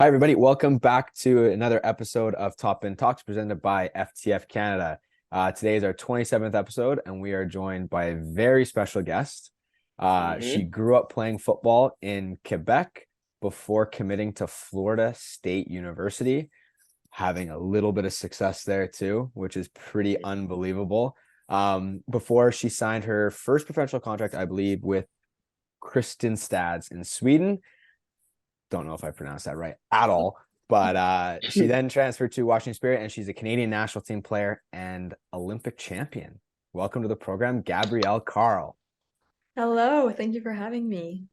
Hi, everybody. Welcome back to another episode of Top End Talks presented by FTF Canada. Today is our 27th episode, and we are joined by a very special guest. She grew up playing football in Quebec before committing to Florida State University, having a little bit of success there too, which is pretty unbelievable. Before she signed her first professional contract, I believe, with Kristianstads in Sweden. Don't know if I pronounced that right at all, but she then transferred to Washington Spirit, and she's a Canadian national team player and Olympic champion. Welcome to the program, Gabrielle Carle. Hello, thank you for having me.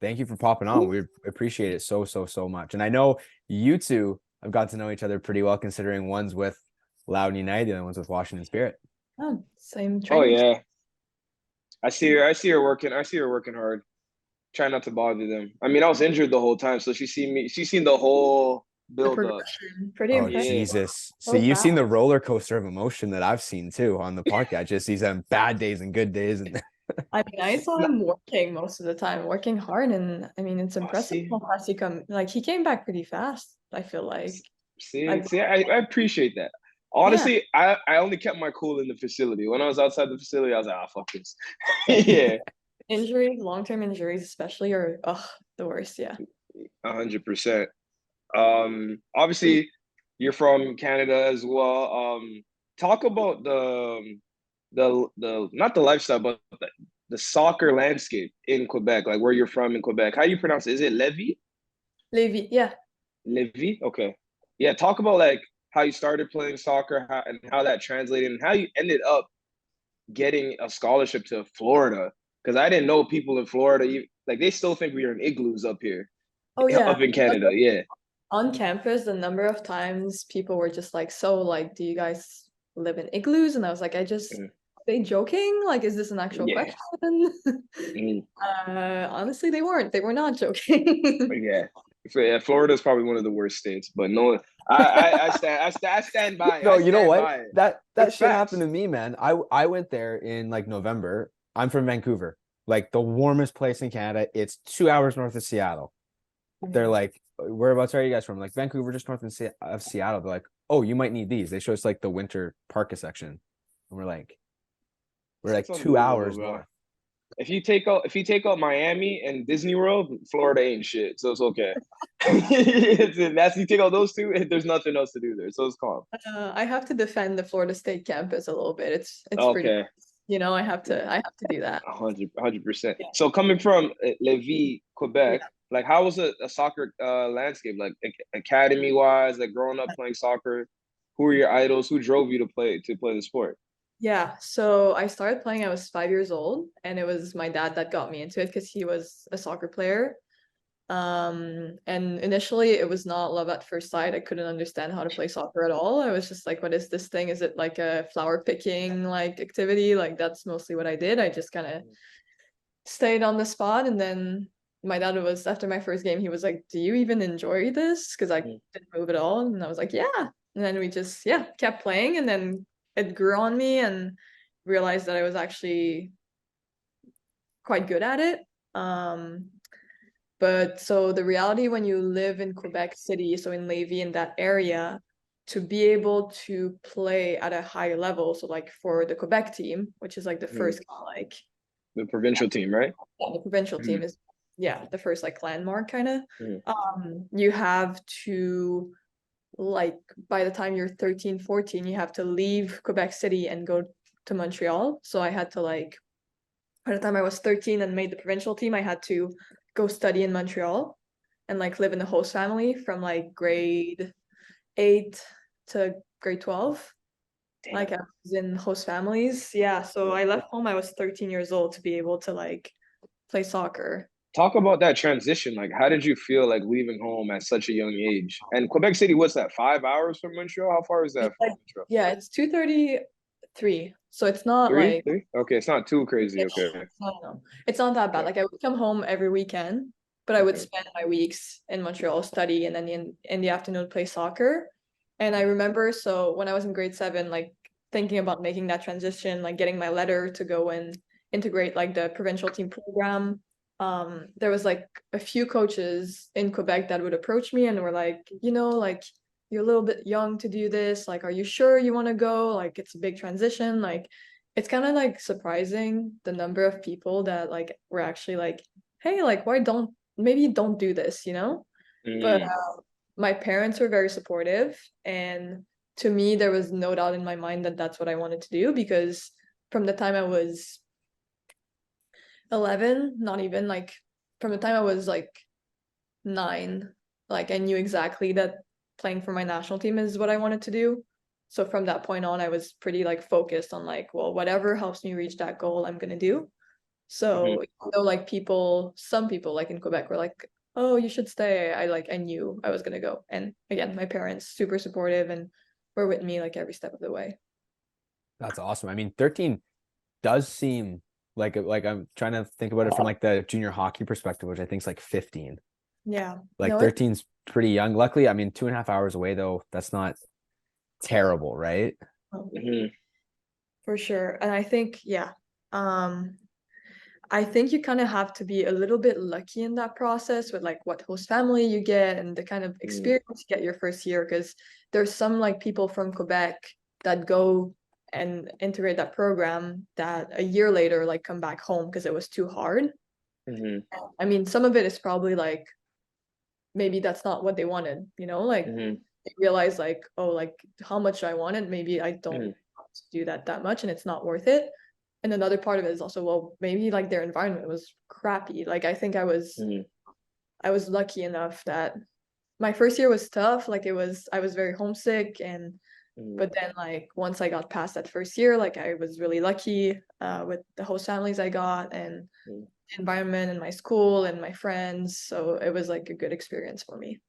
Thank you for popping on. We appreciate it so much. And I know you two have got to know each other pretty well, considering one's with Loudon United and one's with Washington Spirit. Oh, same Oh training. yeah. I see her working. I see her working hard. Try not to bother them. I mean, I was injured the whole time, so she's seen the whole The build up. progression, pretty Oh, impressive. Yeah. Jesus. So So you've fast. seen the roller coaster of emotion that I've seen too on the podcast. Just these bad days and good days. And I mean, I saw No, him working most of the time, working hard, and I mean, it's I impressive see. how fast he come. Like he came back pretty fast. I feel like, See, like, see, I appreciate that. yeah, Honestly, I only kept my cool in the facility. When I was outside the facility, I was like, ah, fuck this. Yeah, injuries, long-term injuries, especially, are the worst. Yeah. 100%. Obviously, you're from Canada as well. Talk about the not the lifestyle, but the soccer landscape in Quebec, like where you're from in Quebec. How do you pronounce it? Is it Levy? Levy, yeah. Levy? Okay. Yeah, talk about like how you started playing soccer and how that translated and how you ended up getting a scholarship to Florida. Because I didn't know people in Florida, like they still think we are in igloos up here, Oh yeah. up in Canada. Yeah. On campus, the number of times people were just like, so like, do you guys live in igloos? And I was like, Mm. are they joking? Like, is this an actual Yeah. question? Mm. Honestly, they weren't. They were not joking. Yeah. So, yeah, Florida is probably one of the worst states, but no, I stand by it. no, I you know stand what? by it. That It's shit happened facts. to me, man. I went there in like November. I'm from Vancouver, like the warmest place in Canada. It's 2 hours north of Seattle. They're Mhm. like, whereabouts are you guys from? Like Vancouver, just north of Seattle. They're like, oh, you might need these. They show us like the winter parka section, and we're like It's 2 hours unbelievable, bro. north. If you take out Miami and Disney World, Florida ain't shit, so it's okay. That's you take out those two, there's nothing else to do there, so it's calm. I have to defend the Florida State campus a little bit. It's pretty, Okay, I have to do that. 100%. Yeah. So coming from Lévis, Yeah. Quebec, like how was a soccer landscape, like academy wise, like growing up playing soccer? Who were your idols? Who drove you to play the sport? Yeah, so I started playing, I was 5 years old, and it was my dad that got me into it because he was a soccer player. And initially it was not love at first sight. I couldn't understand how to play soccer at all. I was just like, what is this thing? Is it like a flower picking like activity? Like that's mostly what I did. I just kind of stayed on the spot, and then my dad was after my first game, he was like, "Do you even enjoy this?" Because I didn't move at all, and I was like, "Yeah." And then we just kept playing, and then it grew on me, and realized that I was actually quite good at it. Um, but so the reality when you live in Quebec City, so in Lévis in that area, to be able to play at a high level, so like for the Quebec team, which is like the Mhm. first like The provincial team, right? the provincial team Mhm. is the first like landmark kind of. Mhm. You have to like by the time you're 13, 14, you have to leave Quebec City and go to Montreal. So I had to like by the time I was 13 and made the provincial team, I had to go study in Montreal and like live in the host family from like grade 8 to grade 12. Like Damn. I was in host families. Yeah, so I left home, I was 13 years old to be able to like play soccer. Talk about that transition. Like, how did you feel like leaving home at such a young age? And Quebec City, what's that? 5 hours from Montreal? How far is It's that like, from Montreal? yeah, it's 2:33. So it's not Three, like three. Okay, it's not too crazy. Okay, no. It's not that bad. okay, Like I would come home every weekend, but I would okay. spend my weeks in Montreal study and then in the afternoon play soccer. And I remember so when I was in grade 7, like thinking about making that transition, like getting my letter to go and integrate like the provincial team program. there was like a few coaches in Quebec that would approach me and were like, like you're a little bit young to do this. Like, are you sure you want to go? Like, it's a big transition. Like, it's kind of like surprising the number of people that like were actually like, hey, like, maybe don't do this, But my parents were very supportive, and to me, there was no doubt in my mind that that's what I wanted to do, because from the time I was 11, not even, like from the time I was like 9, like I knew exactly that playing for my national team is what I wanted to do. So from that point on, I was pretty like focused on like, well, whatever helps me reach that goal, I'm gonna do. So like some people like in Quebec were like, oh, you should stay. I knew I was gonna go. And again, my parents super supportive and were with me like every step of the way. That's awesome. I mean, 13 does seem like I'm trying to think about it from like the junior hockey perspective, which I think is like 15. Yeah. Like No, 13's pretty young. Luckily, I mean, 2.5 hours away though, that's not terrible, right? for sure. And I think, yeah. I think you kind of have to be a little bit lucky in that process with like what host family you get and the kind of experience you get your first year, because there's some like people from Quebec that go and integrate that program that a year later like come back home because it was too hard. I mean, some of it is probably like maybe that's not what they wanted, like they realize like, oh, like how much I wanted, maybe I don't want to do that much and it's not worth it. And another part of it is also, well, maybe like their environment was crappy. Like I think I was lucky enough that my first year was tough. Like I was very homesick, and but then like once I got past that first year, like I was really lucky with the host families I got and the environment and my school and my friends. So it was like a good experience for me.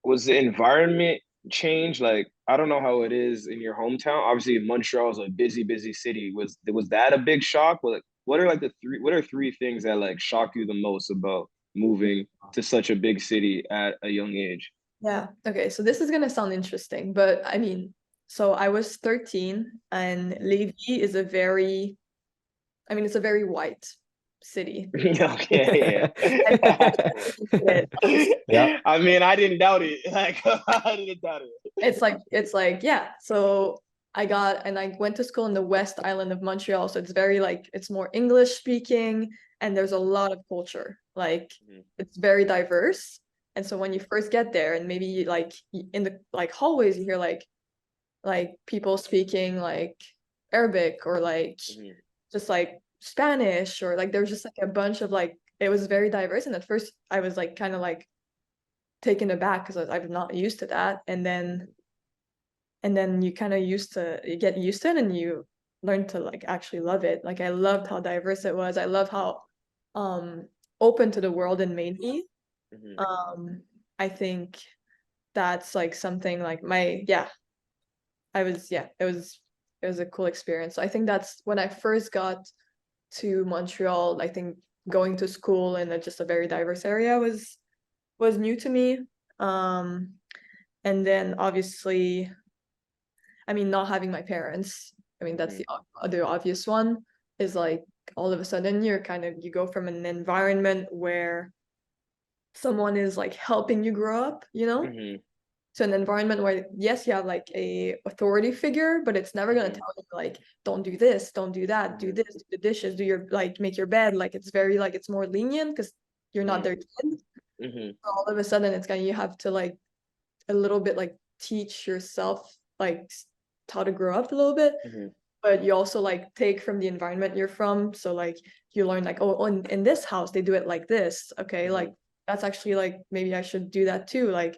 Was the environment change? Like, I don't know how it is in your hometown. Obviously, Montreal is a busy city. Was that a big shock? Like, what are three things that like shocked you the most about moving to such a big city at a young age? Yeah. Okay. So this is gonna sound interesting, but I mean, so I was 13, and Lévis is it's a very white city. Okay, yeah. Yeah. I mean, I didn't doubt it. Like, I didn't doubt it. It's like, yeah. So I went to school in the West Island of Montreal. So it's very like, it's more English speaking, and there's a lot of culture. Like it's very diverse. And so when you first get there, and maybe like in the like hallways, you hear like people speaking like Arabic or like just like Spanish, or like there's just like a bunch of like, it was very diverse. And at first I was like kind of like taken aback because I'm not used to that. And then you kind of you get used to it, and you learn to like actually love it. Like I loved how diverse it was. I love how open to the world it made me. I think that's like something like it was a cool experience. So I think that's when I first got to Montreal. I think going to school in just a very diverse area was new to me. And then obviously, I mean, not having my parents, I mean, that's the other obvious one, is like all of a sudden you go from an environment where someone is like helping you grow up, to an environment where yes, you have like a authority figure, but it's never gonna tell you like, don't do this, don't do that, do this, do the dishes, do your like make your bed. Like it's very like it's more lenient because you're not their kid. So all of a sudden you have to like a little bit like teach yourself like how to grow up a little bit. But you also like take from the environment you're from. So like you learn like, oh, in this house they do it like this. Okay, like that's actually like maybe I should do that too. Like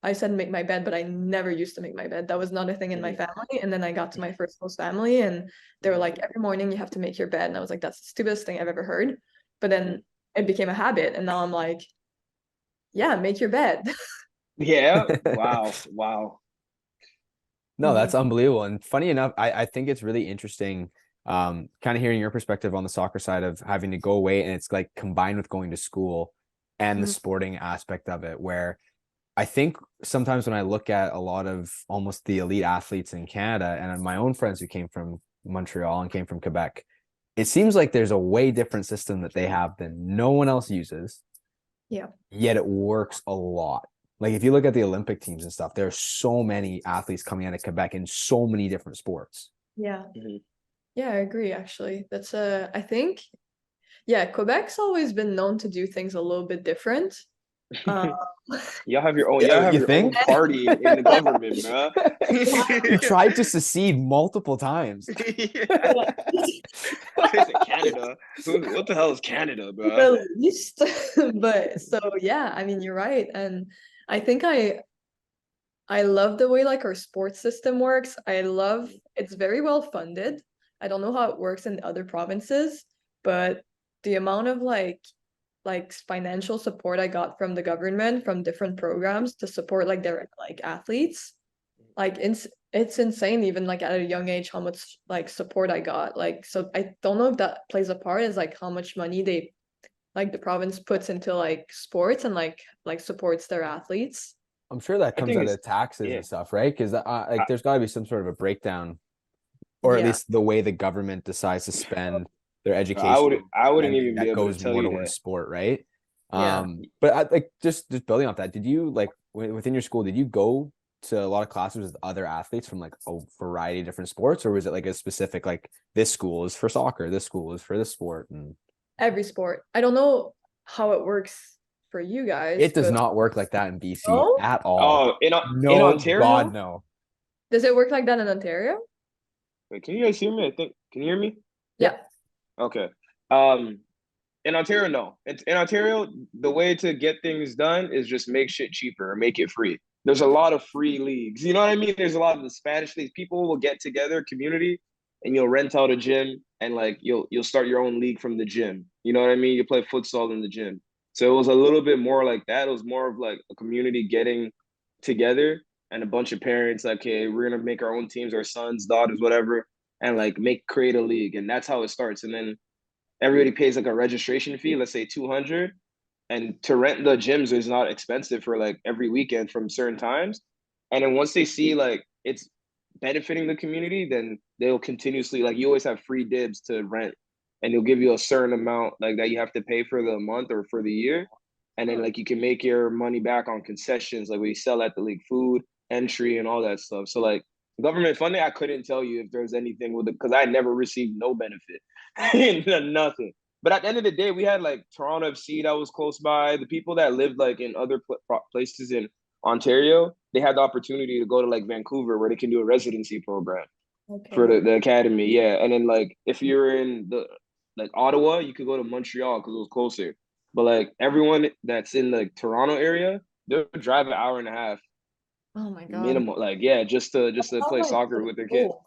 I said make my bed, but I never used to make my bed. That was not a thing in my family. And then I got to my first host family, and they were like, every morning you have to make your bed. And I was like, that's the stupidest thing I've ever heard. But then it became a habit, and now I'm like, yeah, make your bed. Yeah. Wow. No, that's unbelievable. And funny enough, I think it's really interesting, kind of hearing your perspective on the soccer side of having to go away, and it's like combined with going to school and the sporting aspect of it, where I think sometimes when I look at a lot of almost the elite athletes in Canada and my own friends who came from Montreal and came from Quebec, it seems like there's a way different system that they have than no one else uses. Yeah. Yet it works a lot. Like if you look at the Olympic teams and stuff, there are so many athletes coming out of Quebec in so many different sports. Yeah. Mm-hmm. Yeah, I agree actually. That's I think, yeah, Quebec's always been known to do things a little bit different. Y'all have your own. Yeah, Y'all have you your think? own party in the government, bro. You tried to secede multiple times. Canada. What the hell is Canada, bro? The least. But so yeah, I mean you're right. And I think I love the way like our sports system works. I love it's very well funded. I don't know how it works in other provinces, but the amount of like financial support I got from the government from different programs to support like their like athletes, like it's insane even like at a young age how much like support I got. Like so I don't know if that plays a part is like how much money they like the province puts into like sports and like supports their athletes. I'm sure that I comes think out it's of taxes yeah. and stuff, right? Because like there's got to be some sort of a breakdown, or at Yeah. least the way the government decides to spend their I education wouldn't spending even be that able to goes tell more you towards that. sport, right? Yeah. But I like just building off that, did you like within your school, did you go to a lot of classes with other athletes from like a variety of different sports, or was it like a specific like this school is for soccer, this school is for this sport, and Every sport. I don't know how it works for you guys, it does but not work like that in BC oh, at all. Oh, in No, God, Ontario? no. does it work like that in Ontario? Wait, can you guys hear me? I think. Can you hear me? Yeah. Okay. Um, in Ontario, no. It's in Ontario, the way to get things done is just make shit cheaper or make it free. There's a lot of free leagues. You know what I mean? There's a lot of the Spanish leagues. People will get together, community, and you'll rent out a gym and like you'll start your own league from the gym. You know what I mean? You play futsal in the gym. So it was a little bit more like that. It was more of like a community getting together and a bunch of parents like, hey, we're gonna make our own teams, our sons, daughters, whatever, and like create a league. And that's how it starts. And then everybody pays like a registration fee, let's say 200. And to rent the gyms is not expensive for like every weekend from certain times. And then once they see like it's benefiting the community, then they'll continuously like you always have free dibs to rent, and they'll give you a certain amount like that you have to pay for the month or for the year. And then like you can make your money back on concessions, like we sell at the league, food, entry, and all that stuff. So like government funding, I couldn't tell you if there's anything with it because I never received no benefit, nothing. But at the end of the day, we had like Toronto FC that was close by. The people that lived like in other places in Ontario, they had the opportunity to go to like Vancouver where they can do a residency program for Okay. the academy. Yeah. And then like if you're in the like Ottawa, you could go to Montreal because it was closer. But like everyone that's in the Toronto area, they'll drive an hour and a half Oh my God. minimum. Like, yeah, just to How, play like, soccer for with their kid. school?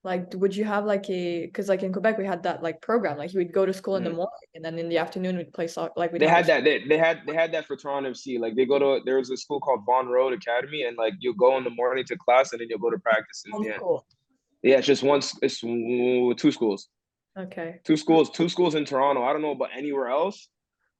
Like, would you have like because like in Quebec we had that like program, like you would go to school in the Mhm. morning and then in the afternoon we'd play soccer, like we'd They have had that. They had that for Toronto FC. Like they go to there was a school called Vaughan Road Academy, and like you'll go in the morning to class, and then you'll go to practice in That's the end. cool. Yeah, it's just one. It's two schools. Okay. Two schools in Toronto. I don't know about anywhere else,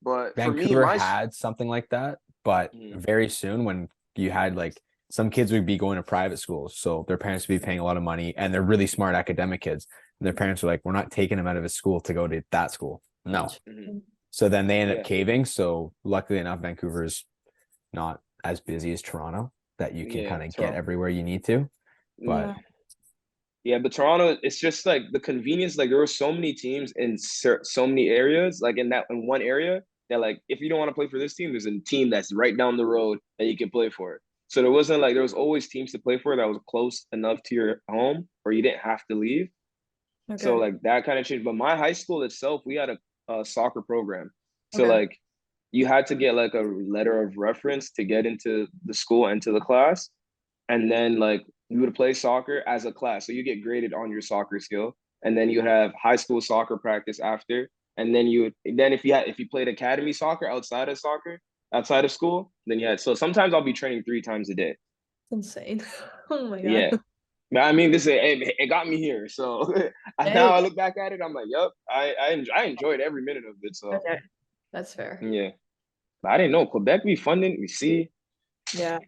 but for me, Vancouver had something like that, but Mhm. very soon when you had like some kids would be going to private schools, so their parents would be paying a lot of money, and they're really smart academic kids, and their parents were like, "We're not taking them out of his school to go to that school." No. Mhm. So then they end up Yeah, caving. So luckily enough, Vancouver's not as busy as Toronto that you can yeah, kind of get Toronto. everywhere you need to. But Yeah. Yeah, but Toronto, it's just like the convenience. Like there were so many teams in so many areas, like in one area that like if you don't want to play for this team, there's a team that's right down the road that you can play for. So there wasn't like there was always teams to play for that was close enough to your home, or you didn't have to leave. So Okay. like that kind of changed. But my high school itself, we had a soccer program. So Okay. like you had to get like a letter of reference to get into the school and to the class, and then like you would play soccer as a class. So you get graded on your soccer skill, and then you have high school soccer practice after, and then if you played academy soccer outside of school, then you had so sometimes I'll be training 3 times a day. Insane. Oh my God. Yeah. But I mean, it got me here. So now Hey. I look back at it, I'm like, yep, I enjoyed every minute of it. So Okay. That's fair. yeah, but I didn't know Quebec be funding. We see. Yeah,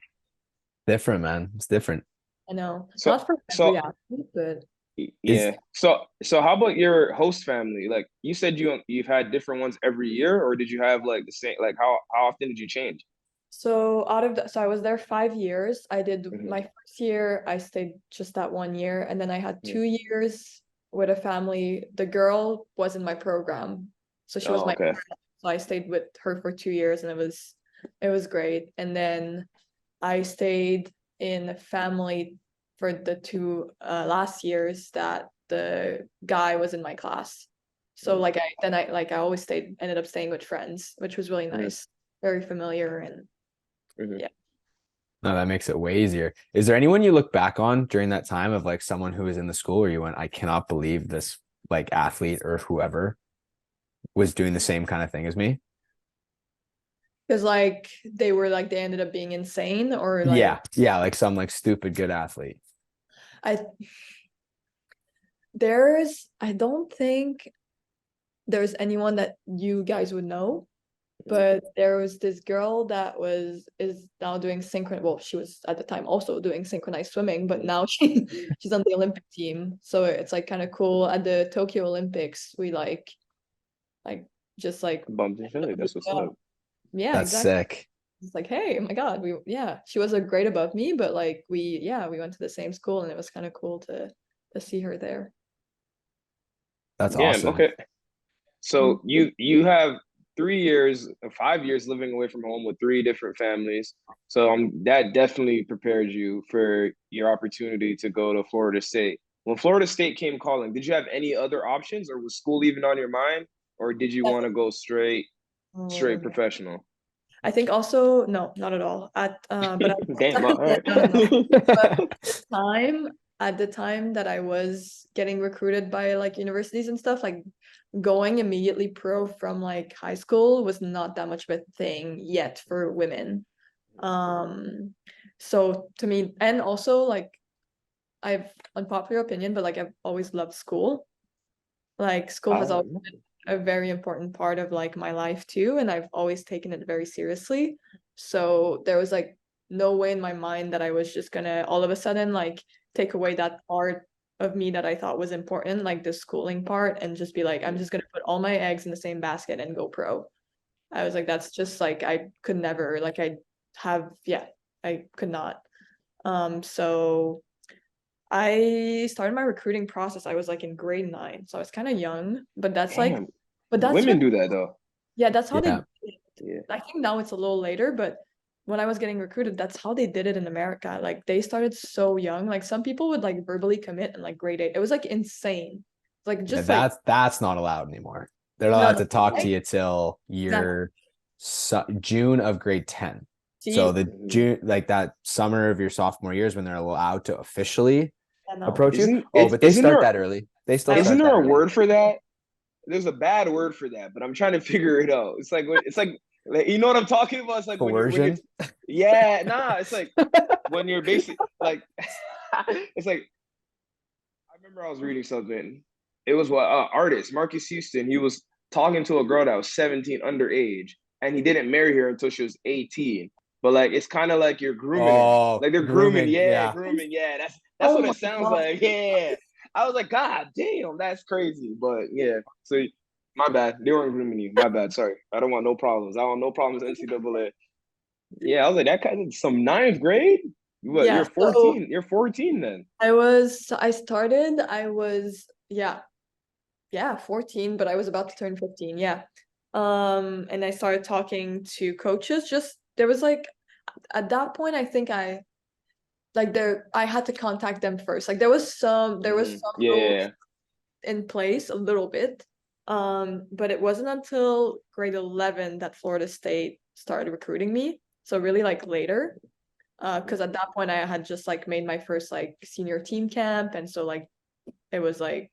different, man. It's different. I know. So Not for every so athlete, but Is Yeah. So how about your host family? Like you said you've had different ones every year, or did you have like the same, like how often did you change? So so I was there 5 years. I did Hmm. my first year, I stayed just that 1 year, and then I had Hmm. 2 years with a family. The girl was in my program, so she was Oh, my okay. so I stayed with her for 2 years, and it was great. And then I stayed in a family for the two last years that the guy was in my class. So like I always ended up staying with friends, which was really Mm-hmm. nice, very familiar, and Hmm. yeah. no, that makes it way easier. Is there anyone you look back on during that time of like someone who was in the school where you went, I cannot believe this like athlete or whoever was doing the same kind of thing as me? Because like they ended up being insane, or Yeah, like yeah, like some like stupid good athlete. I I don't think there's anyone that you guys would know, but there was this girl that is now doing well, she was at the time also doing synchronized swimming, but now she's on the Olympic team. So it's like kind of cool. At the Tokyo Olympics, we like just like Bumped into it. That's what's up. yeah, That's exactly. sick. It's like, hey, oh my God, she was a grade above me, but like we went to the same school, and it was kind of cool to see her there. That's Damn. awesome. Okay. So you have 3 years, 5 years living away from home with three different families. So that definitely prepared you for your opportunity to go to Florida State. When Florida State came calling, did you have any other options, or was school even on your mind, or did you want to go straight Um, professional? I think also no, not at all. But Damn. All yeah, right. no, no, no. But time at the time that I was getting recruited by like universities and stuff, like going immediately pro from like high school was not that much of a thing yet for women. Um, so to me, and also like I've unpopular opinion, but like I've always loved school. Like school has always Oh, been a very important part of like my life too, and I've always taken it very seriously. So there was like no way in my mind that I was just gonna all of a sudden like take away that part of me that I thought was important, like the schooling part, and just be like, I'm just gonna put all my eggs in the same basket and go pro. I was like, that's just like I could never, like I could not. So I started my recruiting process. I was like in grade 9, so I was kind of young, but damn. that's Women really, do that though. yeah, that's how they Yeah. did it. Yeah. I think now it's a little later, but when I was getting recruited, that's how they did it in America. Like they started so young. Like some people would like verbally commit in like grade 8. It was like insane. Like Yeah, just like that's not allowed anymore. They're not no, allowed no, to talk to like, you till exactly. June of grade 10. So See, the Mhm. June, like that summer of your sophomore year is when they're allowed to officially yeah, no. approach you. Isn't Oh, it's but they isn't start there that early. They still I was isn't start there that a early. word for that? There's a bad word for that, but I'm trying to figure it out. It's like you know what I'm talking about? It's like when you're Coercion. yeah, nah, it's like when you're basically like it's like I remember I was reading something. It was what artist Marcus Houston. He was talking to a girl that was 17 underage, and he didn't marry her until she was 18. But like it's kind of like you're grooming her, Oh, like they're grooming, grooming. yeah, Yeah. grooming, yeah. That's oh what my it sounds God. like, yeah. I was like, God damn, that's crazy. But yeah, so my bad. They weren't grooming you. My bad. Sorry. I don't want no problems. I want no problems. NCAA. Yeah, I was like that kind of some ninth grade. What? Yeah, You're so 14. You're 14 then. I started, I was yeah, 14, but I was about to turn 15. Yeah. And I started talking to coaches. Just there was like at that point, I think I had to contact them first. Like there was some Yeah, yeah, rules yeah. in place a little bit. But it wasn't until grade 11 that Florida State started recruiting me. So really like later. Because at that point I had just like made my first like senior team camp, and so like it was like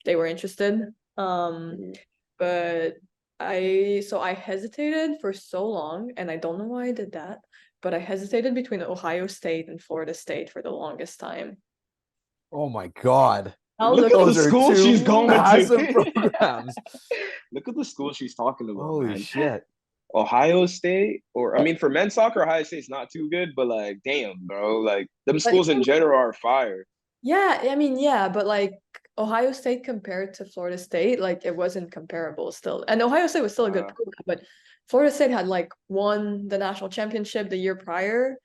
they were interested. Um, Mhm. but I hesitated for so long, and I don't know why I did that, but I hesitated between Ohio State and Florida State for the longest time. Oh my God. Now Look at the Those looking are school she's two going massive to. programs. Look at the school she's talking about, Holy man. shit. Ohio State, or I mean, for men's soccer, Ohio State's not too good, but like, damn, bro, like them but schools in general are fire. Yeah, I mean, yeah, but like Ohio State compared to Florida State, like it wasn't comparable still. And Ohio State was still a good program, but Florida State had like won the national championship the year prior.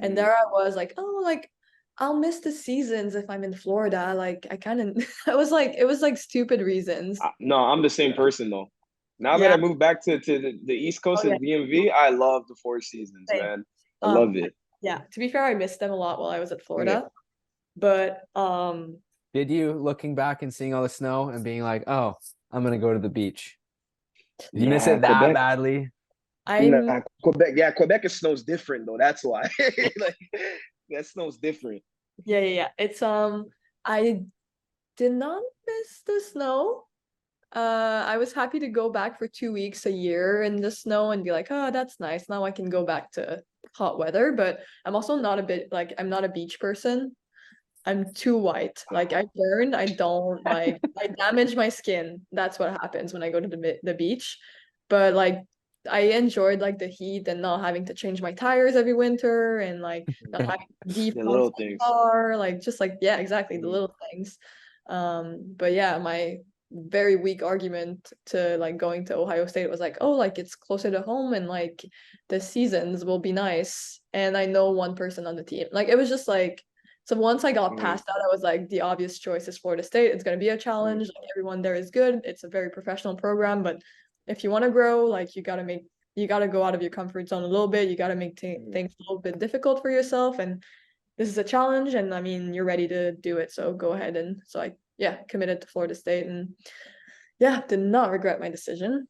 And there I was like, oh, like I'll miss the seasons if I'm in Florida. Like I kind of I was like it was like stupid reasons. No, I'm the same person though. Now that Yeah. I moved back to the East Coast Oh yeah. of DMV, I love the Four Seasons, Same. man. I love I- it. yeah, to be fair, I missed them a lot while I was at Yeah. Florida. But Did you, looking back and seeing all the snow and being like, oh, I'm gonna go to the beach? Did you miss Yeah, it that Quebec. badly? I'm Nah, Quebec. Yeah, Quebec it snows different though. That's why. Like that snows different. yeah. It's I did not miss the snow. I was happy to go back for 2 weeks a year in the snow and be like, oh, that's nice. Now I can go back to hot weather. But I'm also not a bit like I'm not a beach person. I'm too white. Like I burn. I don't like. I damage my skin. That's what happens when I go to the beach. But like I enjoyed like the heat and not having to change my tires every winter and like not having to The defrost little my things. car. Like just like yeah, exactly the Mhm. little things. But yeah, my very weak argument to like going to Ohio State was like, oh, like it's closer to home and like the seasons will be nice. And I know one person on the team. Like it was just like so once I got Mhm. past that, I was like, the obvious choice is Florida State. It's gonna be a Mhm. challenge. Like everyone there is good. It's a very professional program, but if you want to grow, like you gotta go out of your comfort zone a little bit. You gotta make Mhm. things a little bit difficult for yourself. And this is a challenge, and I mean, you're ready to do it. So go ahead. And so I yeah, committed to Florida State, and yeah, did not regret my decision.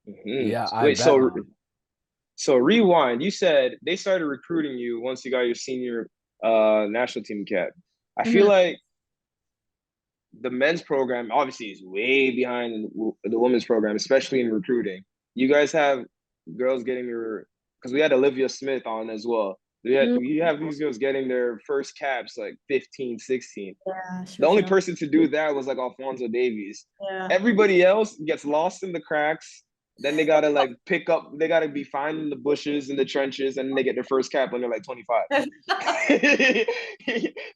Mhm. Yeah, I Wait, bet not. so rewind. You said they started recruiting you once you got your senior national team cap. I feel Mhm. like the men's program obviously is way behind the women's program, especially in recruiting. You guys have girls getting your because we had Olivia Smith on as well. Mm, We have these girls getting their first caps like 15, 16. yeah, she The was only young. person to do that was like Alfonso Davies. Yeah. Everybody else gets lost in the cracks. Then they gotta like pick up. They gotta be finding the bushes in the trenches, and they get their first cap when they're like 25.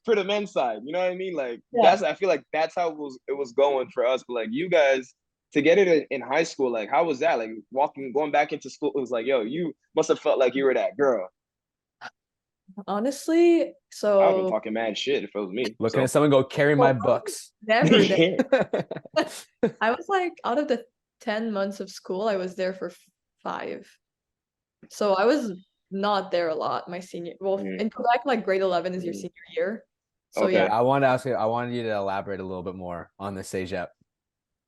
For the men's side, you know what I mean? Like Yeah. that's I feel like that's how it was going for us. But like you guys to get it in high school, like how was that? Like going back into school, it was like, yo, you must have felt like you were that girl. Honestly, I would have been so talking mad shit if it was me. Looking at So someone go carry my well, books. never did. yeah. I was like out of the 10 months of school, I was there for 5. So I was not there a lot my senior. Well, Mhm. in Quebec, like grade 11 is your Mhm. senior year. So Okay. yeah. I wanted to ask you, I wanted you to elaborate a little bit more on the CEGEP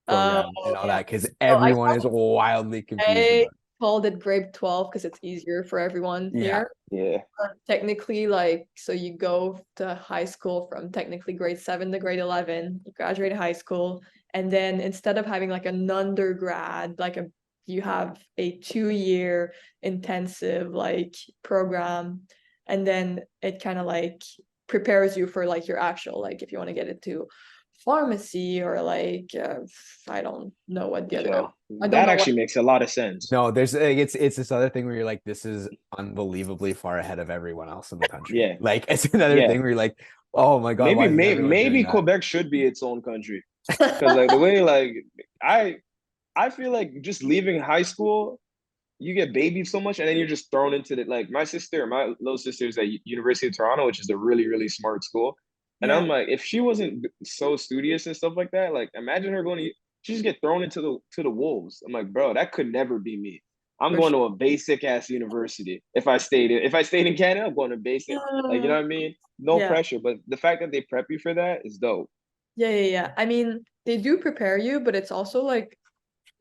Oh program and all yeah. that because So everyone is wildly confused I about called it grade 12 because it's easier for everyone it. Yeah. here. Yeah. Technically, like, so you go to high school from technically grade 7 to grade 11, you graduate high school, and then instead of having like an undergrad, you have a 2-year intensive like program, and then it kind of like prepares you for like your actual, like if you want to get into pharmacy or like I don't know what the other Yeah. I don't That know what actually makes a lot of sense. No, there's like, it's this other thing where you're like, this is unbelievably far ahead of everyone else in the country. Yeah. Like it's another Yeah. thing where you're like, oh my God, why isn't everyone doing Maybe that? Quebec should be its own country. Because like the way like I I feel like just leaving high school, you get babied so much and then you're just thrown into the like my little sister is at University of Toronto, which is a really, really smart school. And yeah. I'm like, if she wasn't so studious and stuff like that, like imagine her going to she just get thrown into the wolves. I'm like, bro, that could never be me. I'm For going sure. to a basic ass university. If I stayed in Canada, I'm going to basic. Like, you know what I mean? No Yeah. pressure. But the fact that they prep you for that is dope. Yeah. I mean, they do prepare you, but it's also like,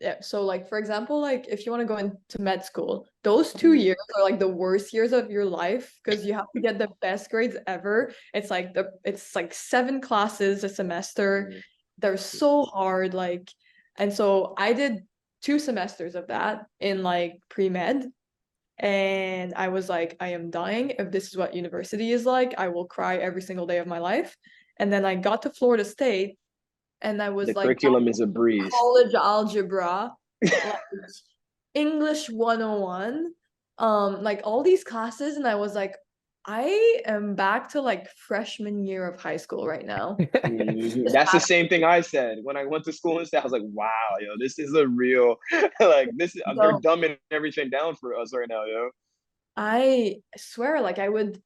yeah. So, like, for example, like if you want to go into med school, those 2 years are like the worst years of your life because you have to get the best grades ever. It's like 7 classes a semester. They're so hard, like, and so I did 2 semesters of that in like pre-med. And I was like, I am dying. If this is what university is like, I will cry every single day of my life. And then I got to Florida State and I The was like, curriculum is a breeze. college algebra, like English 101, like all these classes. And I was like, I am back to like freshman year of high school right now. Just That's the back- same thing I said when I went to school and stuff. I was like, wow, yo, this is a real like this is they're So dumbing everything down for us right now, yo. I swear, like I would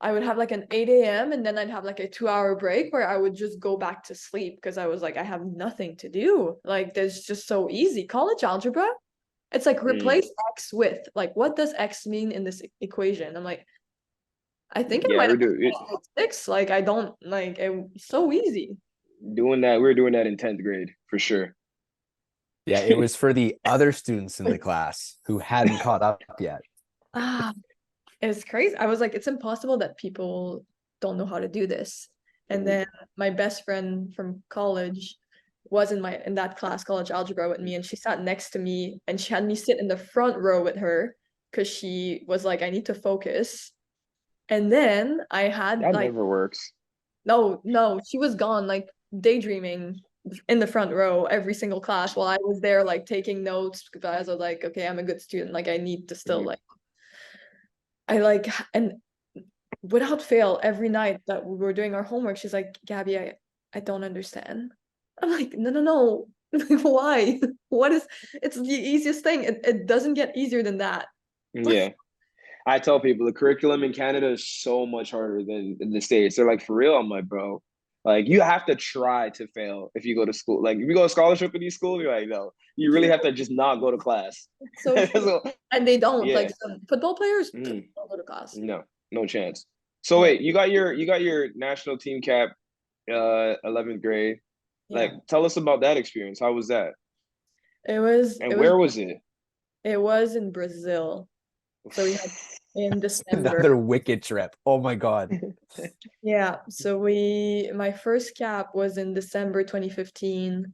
have like an 8 a.m. and then I'd have like a 2 hour break where I would just go back to sleep because I was like, I have nothing to do. Like, there's just so easy. College algebra, it's like Mm. replace X with, like, what does X mean in this equation? I'm like, I think I Yeah, might we're have doing it, grade six. Like, I don't like it's so easy. doing that. We were doing that in 10th grade for sure. Yeah, it was for the other students in the class who hadn't caught up yet. Ah, it's crazy. I was like, it's impossible that people don't know how to do this. And Mhm. then my best friend from college was in that class, college algebra, with me, and she sat next to me and she had me sit in the front row with her because she was like, I need to focus. And then I had That like, never works. no, she was gone, like daydreaming in the front row every single class while I was there like taking notes because I was like, okay, I'm a good student. Like I need to still Mhm. like I like and without fail every night that we were doing our homework, she's like, Gabby, I don't understand. I'm like, no. Why? What is it's the easiest thing. It doesn't get easier than that. Yeah. I tell people the curriculum in Canada is so much harder than in the States. They're like, for real? I'm like, bro, like you have to try to fail if you go to school. Like if you go to scholarship in these schools, you're like, no, you really have to just not go to class. So true. So, And they don't yeah, like some football players mm, don't go to class. no, no chance. So Yeah. wait, you got your national team cap, 11th grade. Like, Yeah. tell us about that experience. How was that? It was And it was where was it? it was in Brazil. So we had in December. Another wicked trip. Oh my God. Yeah, so my first cap was in December 2015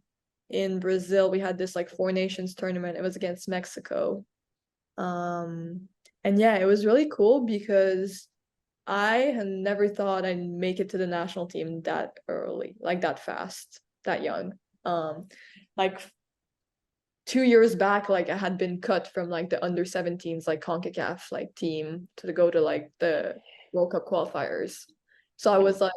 in Brazil. We had this like Four Nations tournament. It was against Mexico. Um, and yeah, it was really cool because I had never thought I'd make it to the national team that early, like that fast, that young. Like 2 years back, like I had been cut from like the under 17s, like CONCACAF like team to go to like the World Cup qualifiers. So I was like,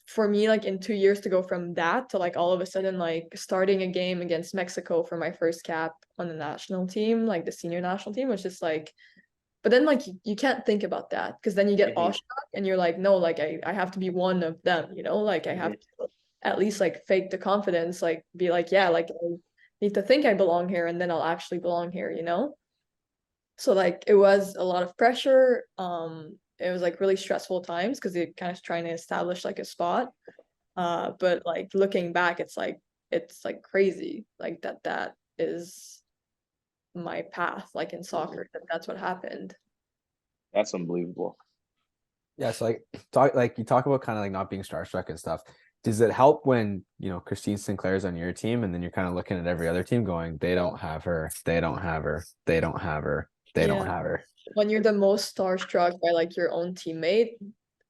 for me, like in 2 years to go from that to like all of a sudden like starting a game against Mexico for my first cap on the national team, like the senior national team, was just like, but then like you can't think about that because then you get Hmm. awestruck and you're like, no, like I have to be one of them, like I have Hmm. to at least like fake the confidence, like be like, yeah, like I need to think I belong here and then I'll actually belong here. So like it was a lot of pressure. It was like really stressful times because you're kind of trying to establish like a spot. But like looking back, it's like crazy. Like that is my path, like in soccer, that's what happened. That's unbelievable. Yeah, so like you talk about kind of like not being starstruck and stuff. Does it help when, Christine Sinclair's on your team and then you're kind of looking at every other team going, they don't have her, they don't have her, they don't have her, they don't Yeah. have her. When you're the most starstruck by like your own teammate,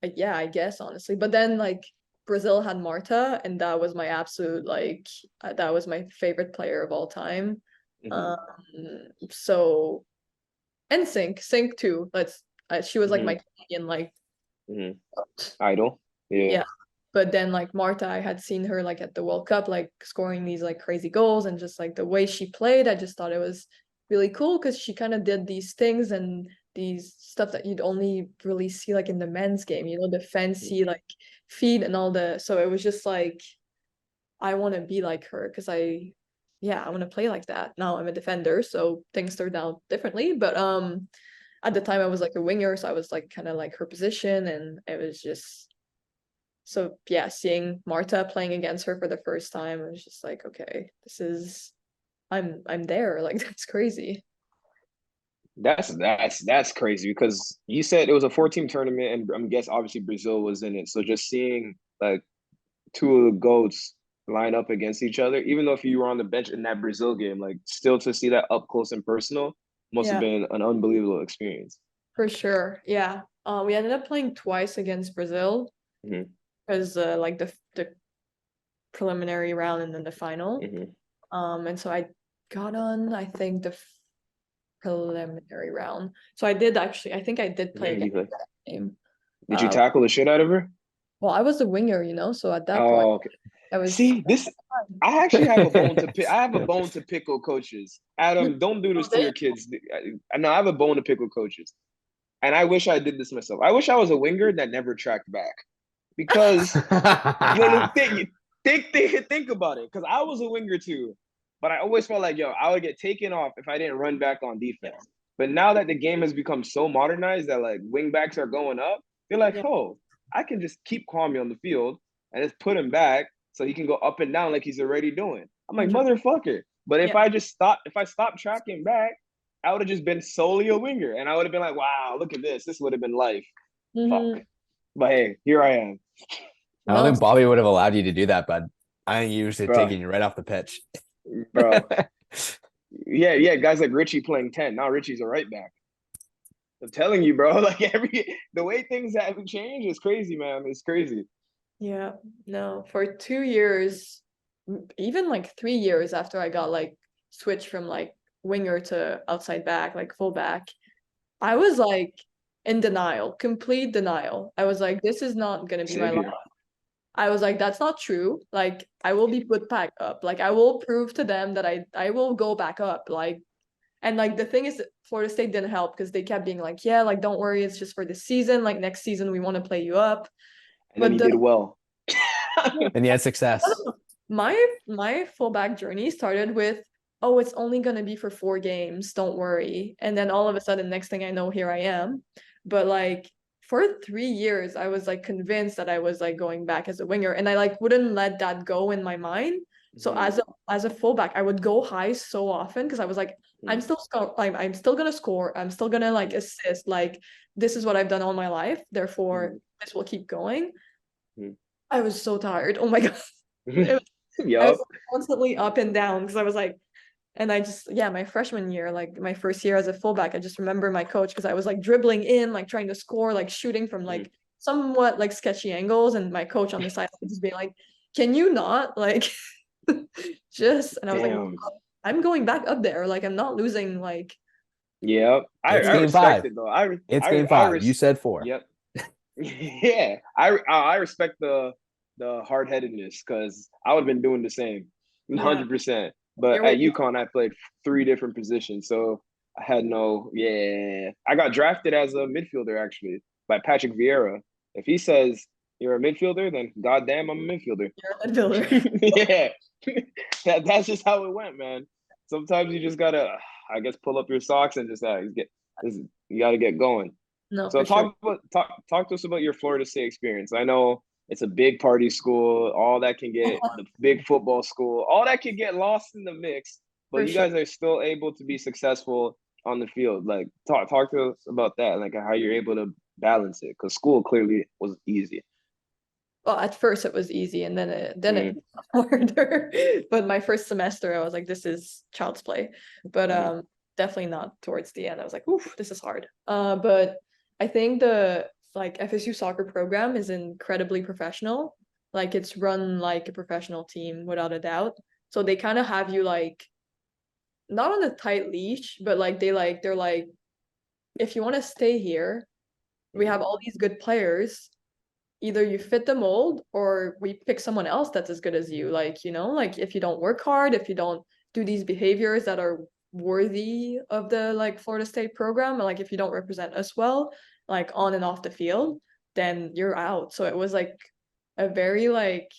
yeah, I guess honestly. But then like Brazil had Marta, and that was my absolute like that was my favorite player of all time. Hmm. Um, so and Sync too. She was like Hmm. my Canadian like Hmm. Idol. Yeah. yeah. But then like Marta, I had seen her like at the World Cup, like scoring these like crazy goals and just like the way she played, I just thought it was really cool because she kind of did these things and these stuff that you'd only really see like in the men's game, the fancy like feed and all the so it was just like I want to be like her because I want to play like that. Now I'm a defender, so things turned out differently. But at the time I was like a winger, so I was like kind of like her position and it was just so yeah, seeing Marta playing against her for the first time, it was just like, okay, I'm there. Like that's crazy. That's crazy because you said it was a 4 team tournament and I'm guess obviously Brazil was in it. So just seeing like two of the goats line up against each other, even though if you were on the bench in that Brazil game, like still to see that up close and personal must have Yeah, been an unbelievable experience. for sure. Yeah. We ended up playing twice against Brazil Hmm. because like the preliminary round and then the final. Hmm. And so I got on, I think preliminary round. So I think I did play against that game. Did you tackle the shit out of her? Well, I was the winger, so at that point, Okay. I was. See, I actually have a bone to pick. I have a bone to pick with coaches. Adam, don't do this to your kids. I know I have a bone to pick with coaches. And I wish I did this myself. I wish I was a winger that never tracked back. Because think about it. Because I was a winger too. But I always felt like, I would get taken off if I didn't run back on defense. But now that the game has become so modernized that like wing backs are going up, they're like, oh, I can just keep Kwame on the field and just put him back so he can go up and down like he's already doing. I'm like, motherfucker. But if I stopped tracking back, I would have just been solely a winger. And I would have been like, wow, look at this. This would have been life. Fuck. But hey, here I am. I don't think Bobby would have allowed you to do that, bud. I think he was just taking you right off the pitch. Bro. Yeah, guys like Richie playing 10. Now Richie's a right back. I'm telling you, bro. Like the way things have changed is crazy, man. It's crazy. Yeah, no. For 2 years, even like 3 years after I got like switched from like winger to outside back, like full back, I was like in denial, complete denial. I was like, this is not gonna be my life. I was like, that's not true. Like, I will be put back up. Like, I will prove to them that I will go back up. Like, and like the thing is, Florida State didn't help because they kept being like, yeah, like don't worry, it's just for this season. Like next season, we want to play you up. And then he did well. And he had success. My fullback journey started with, oh, it's only gonna be for 4 games. Don't worry. And then all of a sudden, next thing I know, here I am. But like for 3 years, I was like convinced that I was like going back as a winger, and I like wouldn't let that go in my mind. So as a fullback, I would go high so often because I was like, I'm still gonna score. I'm still gonna like assist. Like this is what I've done all my life. Therefore, this will keep going. I was so tired. Oh my god. I was constantly up and down because I was like, and I just, my freshman year, like my first year as a fullback, I just remember my coach because I was like dribbling in, like trying to score, like shooting from like somewhat like sketchy angles, and my coach on the side just being like, "Can you not like just?" And I was like, "I'm going back up there. Like I'm not losing." Like, I respect it though. It's game 5. You said 4. Yep. Yeah, I respect the hard-headedness because I would have been doing the same, 100%. But at UConn, I played 3 different positions, so I had I got drafted as a midfielder actually by Patrick Vieira. If he says you're a midfielder, then goddamn, I'm a midfielder. You're a midfielder. That's just how it went, man. Sometimes you just gotta, I guess, pull up your socks and just you gotta get going. No, so talk to us about your Florida State experience. I know it's a big party school, all that can get the big football school, all that can get lost in the mix, but you guys are still able to be successful on the field. Like talk to us about that, like how you're able to balance it, because school clearly was easy. Well, at first it was easy, and then it got harder. But my first semester, I was like, this is child's play. But definitely not towards the end. I was like, oof, this is hard. But I think the like FSU soccer program is incredibly professional. Like it's run like a professional team without a doubt. So they kind of have you like not on a tight leash, but like they're like, if you want to stay here, we have all these good players. Either you fit the mold or we pick someone else that's as good as you. Like, like if you don't work hard, if you don't do these behaviors that are worthy of the like Florida State program, like if you don't represent us well, like on and off the field, then you're out. So it was like a very like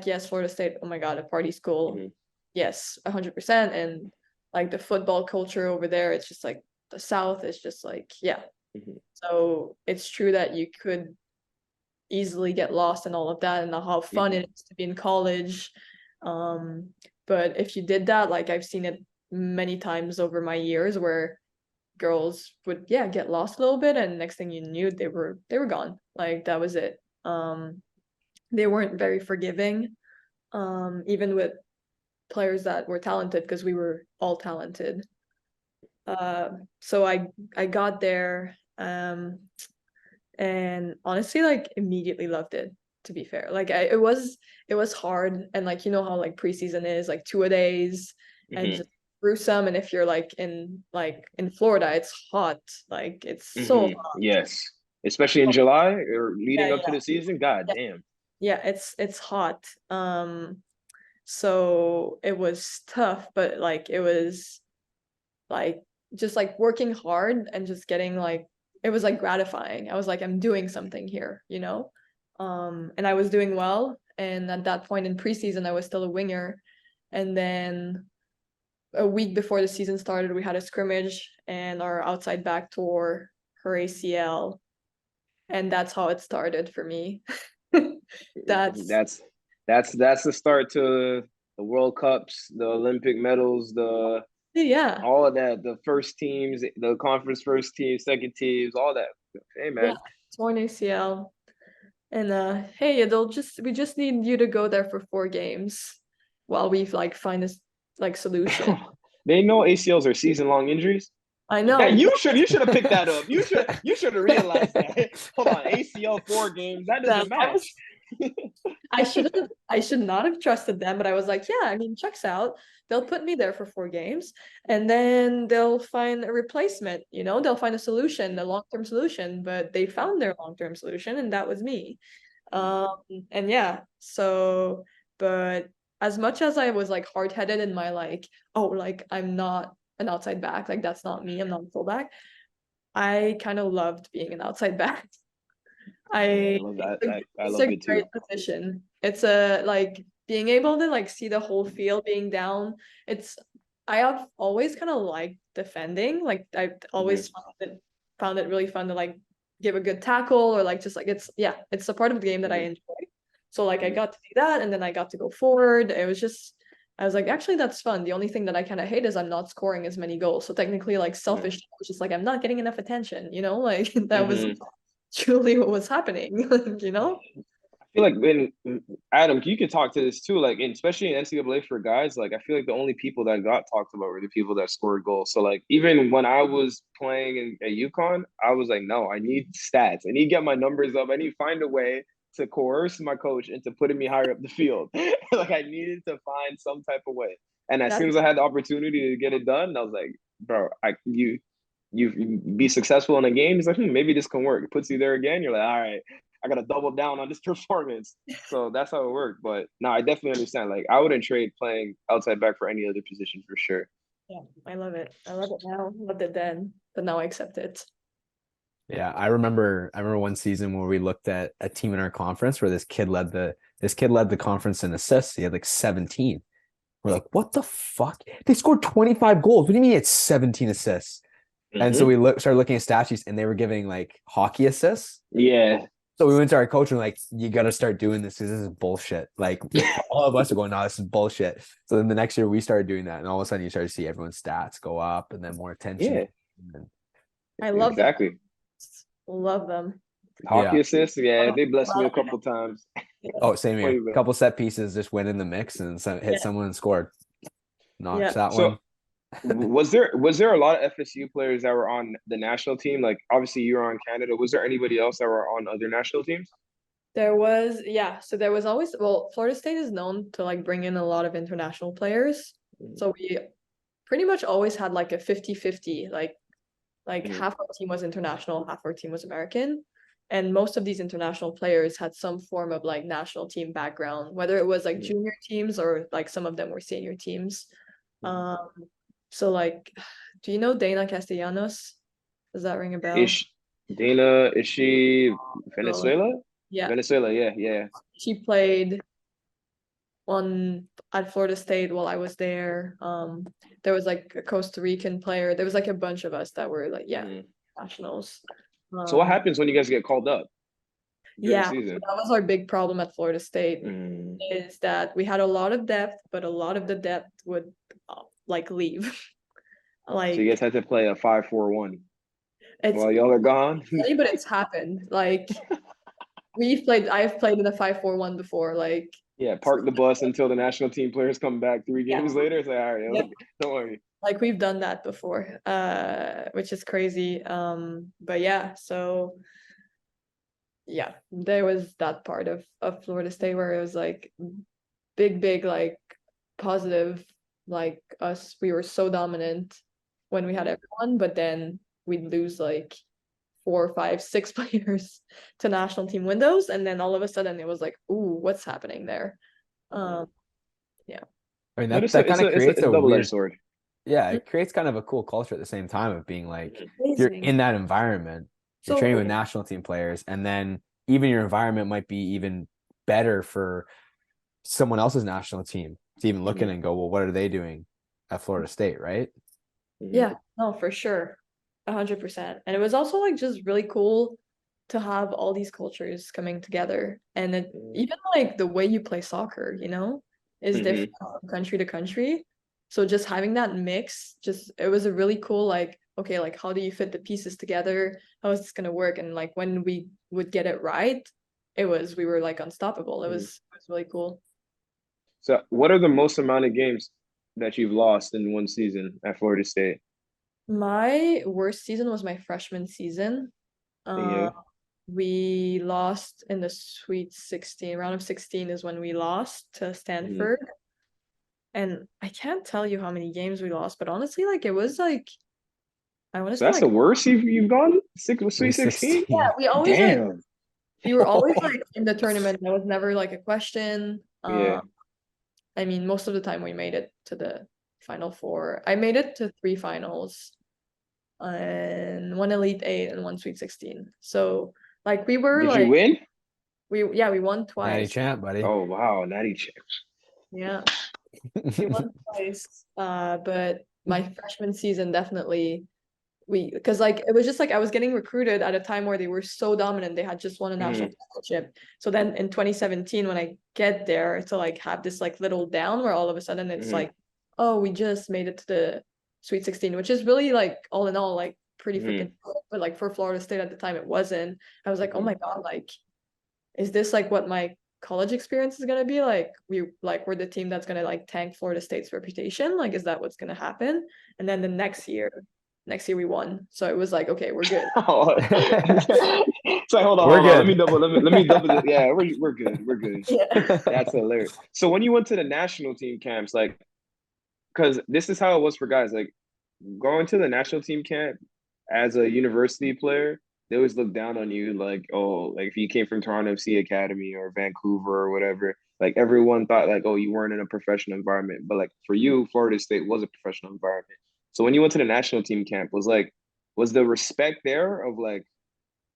yes, Florida State, oh my god, a party school. Yes, 100%. And like the football culture over there, it's just like the South is just like so it's true that you could easily get lost in all of that and how fun it is to be in college. But if you did that, like I've seen it many times over my years where girls would get lost a little bit, and next thing you knew they were gone. Like that was it. They weren't very forgiving, even with players that were talented, because we were all talented. So I got there, and honestly like immediately loved it, to be fair. Like it was hard, and like how like preseason is like 2-a-days and just gruesome, and if you're like in Florida, it's hot. Like it's so hot. Yes, especially in July or leading Yeah, up to the season. God damn. yeah, it's hot. So it was tough, but like it was like just like working hard and just getting like it was like gratifying. I was like, I'm doing something here, you know? And I was doing well. And at that point in preseason, I was still a winger. And then a week before the season started, we had a scrimmage and our outside back tore her ACL. And that's how it started for me. That's That's the start to the World Cups, the Olympic medals, the yeah. all of that, the first teams, the conference first teams, second teams, all that. Hey man. Yeah, torn ACL. And hey, we just need you to go there for 4 games while we like find this like solution. They know ACLs are season-long injuries. I know. Yeah, you should have picked that up. You should have realized that. Hold on, ACL 4 games, that doesn't match. I should not have trusted them, but I was like, yeah, I mean, checks out. They'll put me there for 4 games and then they'll find a replacement, you know, they'll find a solution, a long-term solution, but they found their long-term solution and that was me. And yeah, so but as much as I was like hard-headed in my like, oh, like I'm not an outside back, like that's not me, I'm not a fullback. I kind of loved being an outside back. I love that. I love it too. Great position. It's a like being able to like see the whole field being down. I have always kind of liked defending. Like I've always found it really fun to like give a good tackle or like just like it's a part of the game that I enjoy. So like I got to do that and then I got to go forward. It was just I was like, actually that's fun. The only thing that I kind of hate is I'm not scoring as many goals. So technically like selfish, I was just like I'm not getting enough attention, you know? Like that was truly what was happening, you know? I feel like when Adam, you could talk to this too, like especially in NCAA for guys, like I feel like the only people that got talked about were the people that scored goals. So like even when I was playing at UConn, I was like, no, I need stats. I need to get my numbers up. I need to find a way to coerce my coach into putting me higher up the field. Like I needed to find some type of way. And as soon as I had the opportunity to get it done, I was like, bro, you be successful in a game. He's like, maybe this can work. It puts you there again. You're like, all right, I gotta double down on this performance. So that's how it worked. But no, I definitely understand. Like I wouldn't trade playing outside back for any other position for sure. Yeah, I love it. I love it now. Loved it then, but now I accept it. Yeah, I remember one season where we looked at a team in our conference where this kid led the conference in assists. He had like 17. We're like, what the fuck? They scored 25 goals. What do you mean it's 17 assists? And so we started looking at stat sheets and they were giving like hockey assists. Yeah. So we went to our coach and like, you got to start doing this because this is bullshit. Like all of us are going, no, this is bullshit. So then the next year we started doing that. And all of a sudden you start to see everyone's stats go up and then more attention. Yeah. I love exactly. them. Love them. Hockey assists, they blessed me a couple times. Oh, same here. A couple set pieces just went in the mix and hit someone and scored. Knocks that one. was there a lot of FSU players that were on the national team? Like obviously you were on Canada. Was there anybody else that were on other national teams? There was, so there was always, Florida State is known to like bring in a lot of international players. So we pretty much always had like a 50-50, like half our team was international, half our team was American. And most of these international players had some form of like national team background, whether it was like junior teams or like some of them were senior teams. So like, do you know Dana Castellanos? Does that ring a bell? Is she Venezuela? Yeah. Venezuela, yeah. She played at Florida State while I was there. There was like a Costa Rican player. There was like a bunch of us that were like, nationals. So what happens when you guys get called up? So that was our big problem at Florida State, is that we had a lot of depth, but a lot of the depth would like leave. Like so you guys had to play a 5-4-1 while y'all are gone. But it's happened. Like I've played in a 5-4-1 before. Like park the bus until the national team players come back 3 games later. It's like, all right, don't worry. Like we've done that before, which is crazy. But so there was that part of Florida State where it was like big like positive like us, we were so dominant when we had everyone, but then we'd lose like 4, 5, 6 players to national team windows, and then all of a sudden it was like, ooh, what's happening there? Yeah. I mean, But that kind of creates it's a a double-edged weird, sword. yeah, it creates kind of a cool culture at the same time of being like, if you're Amazing. in that environment, you're So training with national team players, and then even your environment might be even better for someone else's national team to even look in and go, well, what are they doing at Florida State, right? yeah, no, for sure. 100%. And it was also like just really cool to have all these cultures coming together. And it, even like the way you play soccer, you know, is different from country to country. So just having that mix, just it was a really cool, like, okay, like how do you fit the pieces together? How is this gonna work? And like when we would get it right, we were like unstoppable. It was really cool. So, what are the most amount of games that you've lost in one season at Florida State? My worst season was my freshman season. Yeah. We lost in the Sweet 16. Round of 16 is when we lost to Stanford. And I can't tell you how many games we lost, but honestly, like it was like I want to So say that's like the worst you've gone? Sweet Sweet 16? 16. yeah, we always like Damn. we were always like in the tournament. That was never like a question. Yeah. I mean, most of the time we made it to the final four. I made it to 3 finals and 1 Elite 8 and 1 Sweet 16. So like we were Did you like win? we won Natty twice. champ, buddy. Oh wow, natty champs. Yeah. We won twice. But my freshman season definitely because like it was just like I was getting recruited at a time where they were so dominant. They had just won a national championship. So then in 2017, when I get there to like have this like little down where all of a sudden it's like, oh, we just made it to the Sweet 16, which is really like all in all like pretty freaking cool. But like for Florida State at the time it wasn't. I was like, oh my God, like is this like what my college experience is gonna be like? We're the team that's gonna like tank Florida State's reputation. Like, is that what's gonna happen? And then the next year we won. So it was like, okay, we're good. So hold on, We're hold on. good. Let me double this. Yeah, we're good. We're good. Yeah. That's hilarious. So when you went to the national team camps, like, because this is how it was for guys, like going to the national team camp as a university player, they always look down on you, like, oh, like if you came from Toronto FC Academy or Vancouver or whatever, like everyone thought like, oh, you weren't in a professional environment. But like for you, Florida State was a professional environment. So when you went to the national team camp, was the respect there of like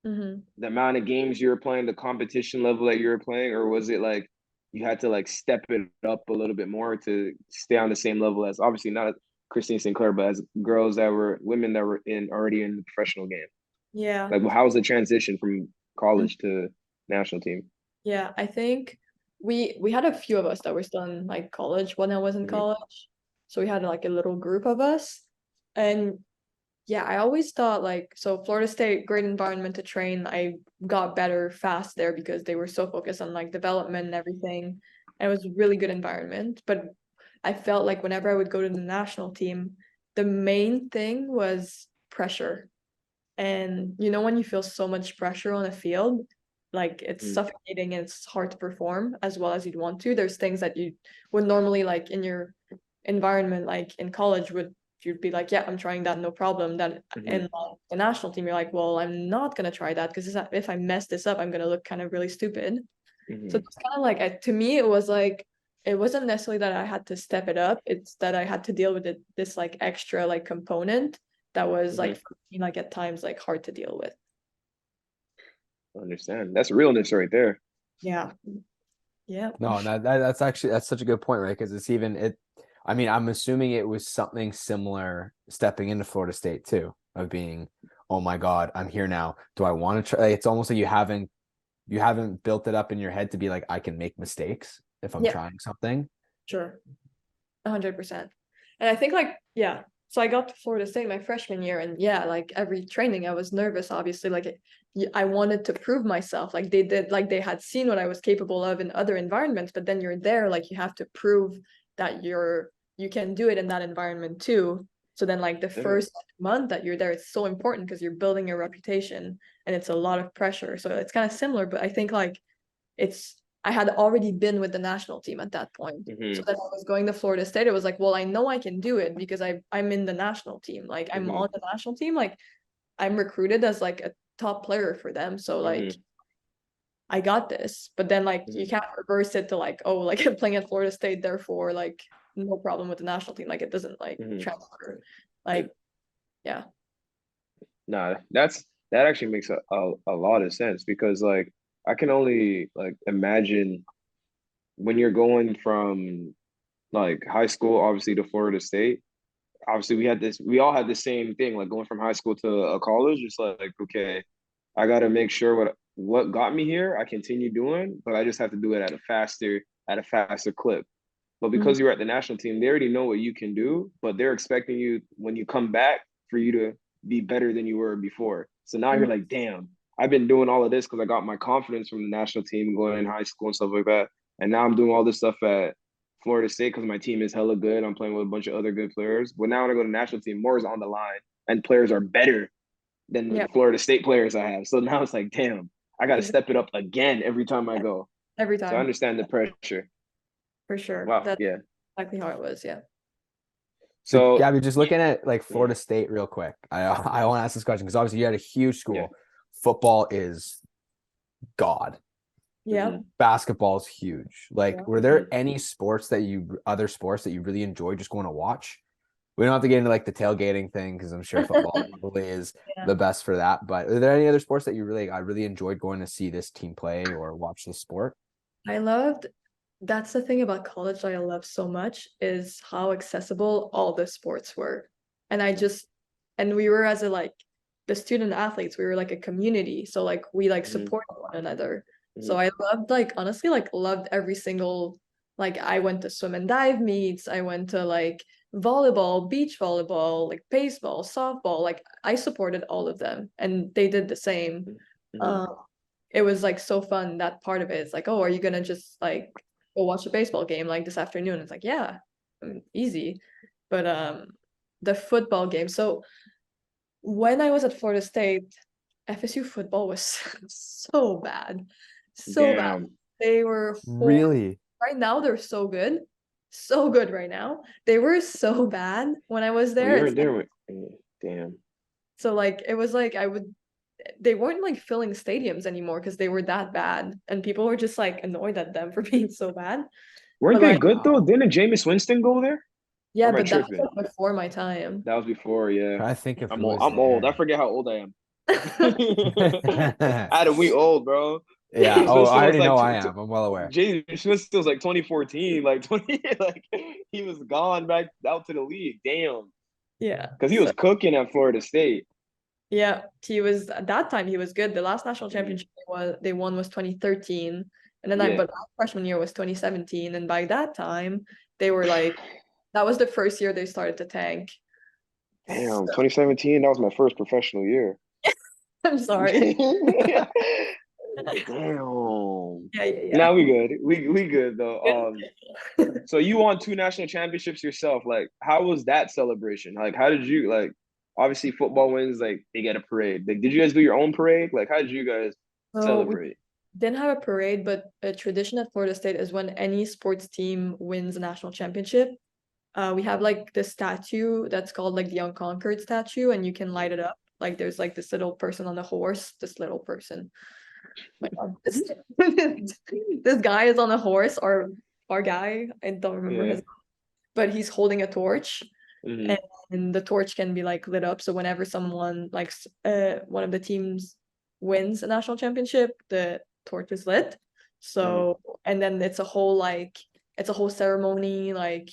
the amount of games you were playing, the competition level that you were playing, or was it like you had to like step it up a little bit more to stay on the same level as obviously not Christine Sinclair, but as women that were in already in the professional game? Yeah. Like, how was the transition from college to national team? Yeah. I think we had a few of us that were still in like college when I was in college. So we had like a little group of us. And yeah, I always thought like so Florida State, great environment to train. I got better fast there because they were so focused on like development and everything. And it was a really good environment. But I felt like whenever I would go to the national team, the main thing was pressure. And you know when you feel so much pressure on a field, like it's suffocating and it's hard to perform as well as you'd want to. There's things that you would normally like in your environment, like in college, you'd be like, yeah, I'm trying that, no problem. Then in like, the national team, you're like, well, I'm not gonna try that because if I mess this up, I'm gonna look kind of really stupid. So it's kind of like to me, it was like it wasn't necessarily that I had to step it up. It's that I had to deal with this like extra like component that was like for me, like at times like hard to deal with. I understand. That's realness right there. Yeah. Yeah. No, that's such a good point, right? Because it's even it. I mean, I'm assuming it was something similar stepping into Florida State too, of being, oh my God, I'm here now. Do I want to try? It's almost like you haven't built it up in your head to be like, I can make mistakes if I'm trying something. Sure. 100%. And I think like, yeah. So I got to Florida State my freshman year and yeah, like every training I was nervous, obviously, like I wanted to prove myself. Like they had seen what I was capable of in other environments, but then you're there, like you have to prove that you can do it in that environment too. So then like the first month that you're there, it's so important because you're building your reputation and it's a lot of pressure. So it's kind of similar, but I think like it's I had already been with the national team at that point. Mm-hmm. So that I was going to Florida State. It was like, well, I know I can do it because I'm in the national team. Like I'm Mm-hmm. on the national team. Like I'm recruited as like a top player for them. So like Mm-hmm. I got this. But then like Mm-hmm. you can't reverse it to like, oh, like I'm playing at Florida State, therefore like no problem with the national team. Like it doesn't like Mm-hmm. transfer. Like yeah. Nah, that actually makes a lot of sense because like I can only like imagine when you're going from like high school obviously to Florida State. Obviously we all had the same thing, like going from high school to a college, just like okay, I gotta make sure what got me here I continue doing, but I just have to do it at a faster clip. But Mhm. because you're at the national team, they already know what you can do, but they're expecting you when you come back for you to be better than you were before. So now you're Mhm. like, damn, I've been doing all of this because I got my confidence from the national team going in high school and stuff like that. And now I'm doing all this stuff at Florida State because my team is hella good. I'm playing with a bunch of other good players. But now when I go to the national team, more is on the line and players are better than the Yeah. Florida State players I have. So now it's like, damn, I got to step it up again every time I go. Every So I time. understand the pressure. For sure. Wow. That's Yeah. exactly how it was. Yeah. So So Gabby, just looking at like Florida State real quick, I want to ask this question because obviously you had a huge school. Yeah. Football is God. Yeah. Basketball is huge. Like, Yeah. were there any other sports that you really enjoyed just going to watch? We don't have to get into like the tailgating thing because I'm sure football probably is Yeah. the best for that. But are there any other sports that I really enjoyed going to see this team play or watch the sport? That's the thing about college that I love so much is how accessible all the sports were. And we were as a like the student athletes, we were like a community. So like we like mm-hmm. supported one another. So Mm-hmm. I loved like honestly like loved every single like I went to swim and dive meets, I went to like volleyball, beach volleyball, like baseball, softball, like I supported all of them and they did the same. Mm-hmm. Um it was like so fun. That part of it is like, oh, are you gonna just like go watch a baseball game like this afternoon? It's like, yeah, easy. But the football game. So when I was at Florida State, FSU football was so bad. So bad. Damn. They were horrible. Really? Right now they're so good. So good right now. They were so bad when I was Well, there. you're It's like, there with damn. so like it was like they weren't like filling stadiums anymore because they were that bad and people were just like annoyed at them for being so bad. Weren't But they like good though? Didn't Jameis Winston go there? Or yeah, am I but that was tripping? like before my time. That was before, yeah. Try to think of I'm who old. was I'm old. I there. forget how old I am. Adam, we old, bro. Yeah. James Oh, I Winston was already know like I am. I'm well aware. James Winston was like 2014, like 20, like he was gone back out to the league. Damn, Yeah. because he So was cooking at Florida State. yeah, he was at that time he was good. The last national Mhm. championship they won was 2013. And then Yeah. but my freshman year was 2017. And by that time, they were like that was the first year they started to tank. Damn, 2017, that was my first professional year. I'm sorry. Damn. Yeah, yeah, yeah. Now we good. We good though. So you won two national championships yourself. Like, how was that celebration? Like, how did you like? Obviously, football wins. Like, they get a parade. Like, did you guys do your own parade? Like, how did you guys So we celebrate? didn't have a parade, but a tradition at Florida State is when any sports team wins a national championship, we have like this statue that's called like the Unconquered statue, and you can light it up. Like there's like this little person on the horse, this little person. My God, this guy is on a horse, or our guy, I don't remember Yeah. his, but he's holding a torch, Mm-hmm. and the torch can be like lit up. So whenever someone like one of the teams wins a national championship, the torch is lit. So and then it's a whole ceremony, like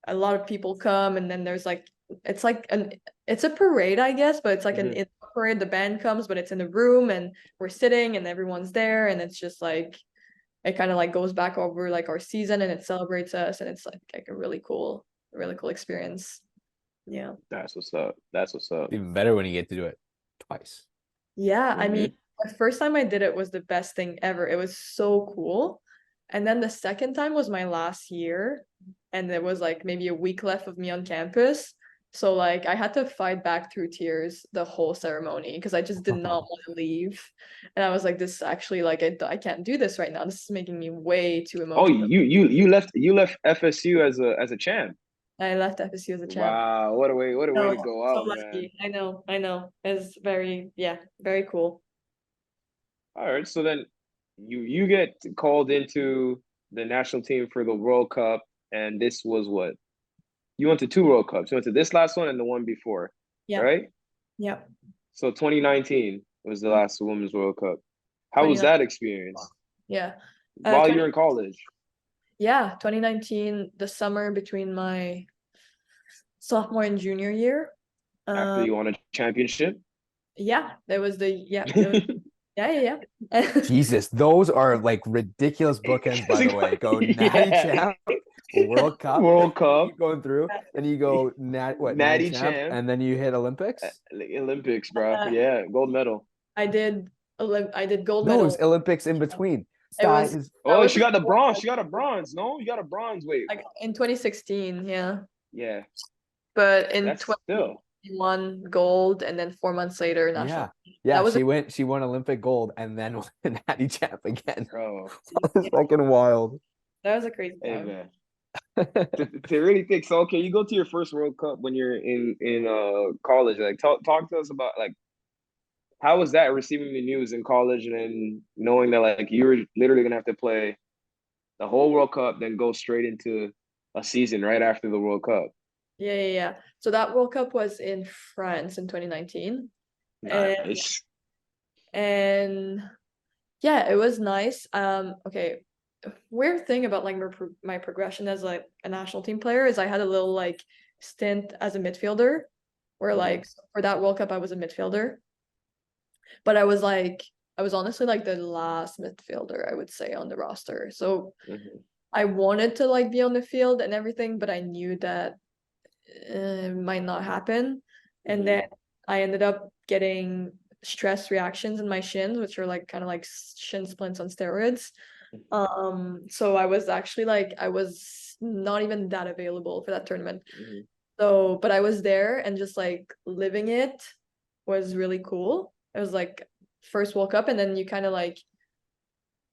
a lot of people come and then there's like it's a parade, I guess, but it's like an Mm-hmm. in parade, the band comes, but it's in a room and we're sitting and everyone's there and it's just like it kind of like goes back over like our season and it celebrates us and it's like a really cool experience. Yeah. That's what's up. That's what's up. Even better when you get to do it twice. Yeah, I Mm-hmm. mean, the first time I did it was the best thing ever. It was so cool. And then the second time was my last year, and there was like maybe a week left of me on campus. So like I had to fight back through tears the whole ceremony because I just did not want to leave. And I was like, this actually like I can't do this right now. This is making me way too Oh, emotional. you left FSU as a champ. I left FSU as a champ. Wow, what a way So, to go so out, man. lucky. I know. It's very, yeah, very cool. All right, so then you get called into the national team for the World Cup, and this was what? You went to two World Cups. You went to this last one and the one before, Yeah, right? yeah. So 2019 was the last Women's World Cup. How was 29. that experience Yeah. while 20, you're in college? yeah, 2019, the summer between my sophomore and junior year. After you won a championship? Yeah, there was yeah. Jesus, those are like ridiculous bookends, by the way. Go natty Yeah. champ, World Cup, World Cup, keep going through, then you go natty natty champ, champ, and then you hit Olympics. Olympics, bro. Uh, Yeah, gold medal. I did I did gold No, it was medal. Olympics in between. It was That is that Oh, was she got the bronze. She got a bronze. No, you got a bronze. Wait. like in 2016, yeah. Yeah, But in that's still. 2021 gold and then 4 months later national. yeah. That was She won Olympic gold and then won natty champ again. Bro. That was fucking wild. that was a crazy Hey time. man. To really think so, okay, you go to your first World Cup when you're in college. Like talk to us about like how was that receiving the news in college and then knowing that like you were literally gonna have to play the whole World Cup, then go straight into a season right after the World Cup. Yeah. So that World Cup was in France in 2019. Nice. And yeah, it was nice. Okay. Weird thing about like my progression as like a national team player is I had a little like stint as a midfielder where like for that World Cup I was a midfielder. But I was honestly like the last midfielder I would say on the roster. So I wanted to like be on the field and everything, but I knew that it might not happen. And then I ended up getting stress reactions in my shins, which are like kind of like shin splints on steroids. So I was actually like I was not even that available for that tournament. So, but I was there and just like living it was really cool. It was like first World Cup, and then you kind of like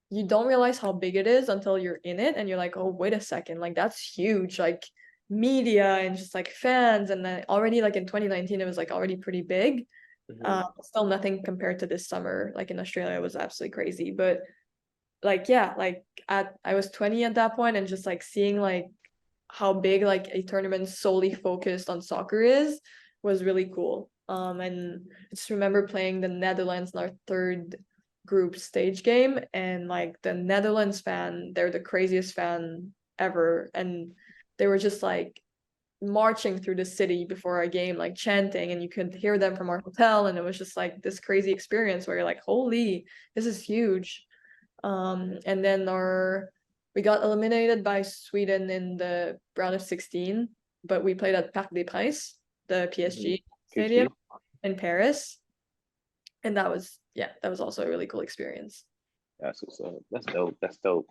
you don't realize how big it is until you're in it, and you're like, oh, wait a second, like that's huge, like media and just like fans, and then already like in 2019 it was like already pretty big. Still nothing compared to this summer, like in Australia, it was absolutely crazy, but like yeah, like I was 20 at that point, and just like seeing like how big like a tournament solely focused on soccer is was really cool. And I just remember playing the Netherlands in our third group stage game, and like the Netherlands fan, they're the craziest fan ever, and they were just like marching through the city before our game, like chanting, and you could hear them from our hotel, and it was just like this crazy experience where you're like, holy, this is huge. And then we got eliminated by Sweden in the round of 16, but we played at Parc des Princes, the PSG stadium in Paris. And that was also a really cool experience. That's what's up. That's dope. That's dope.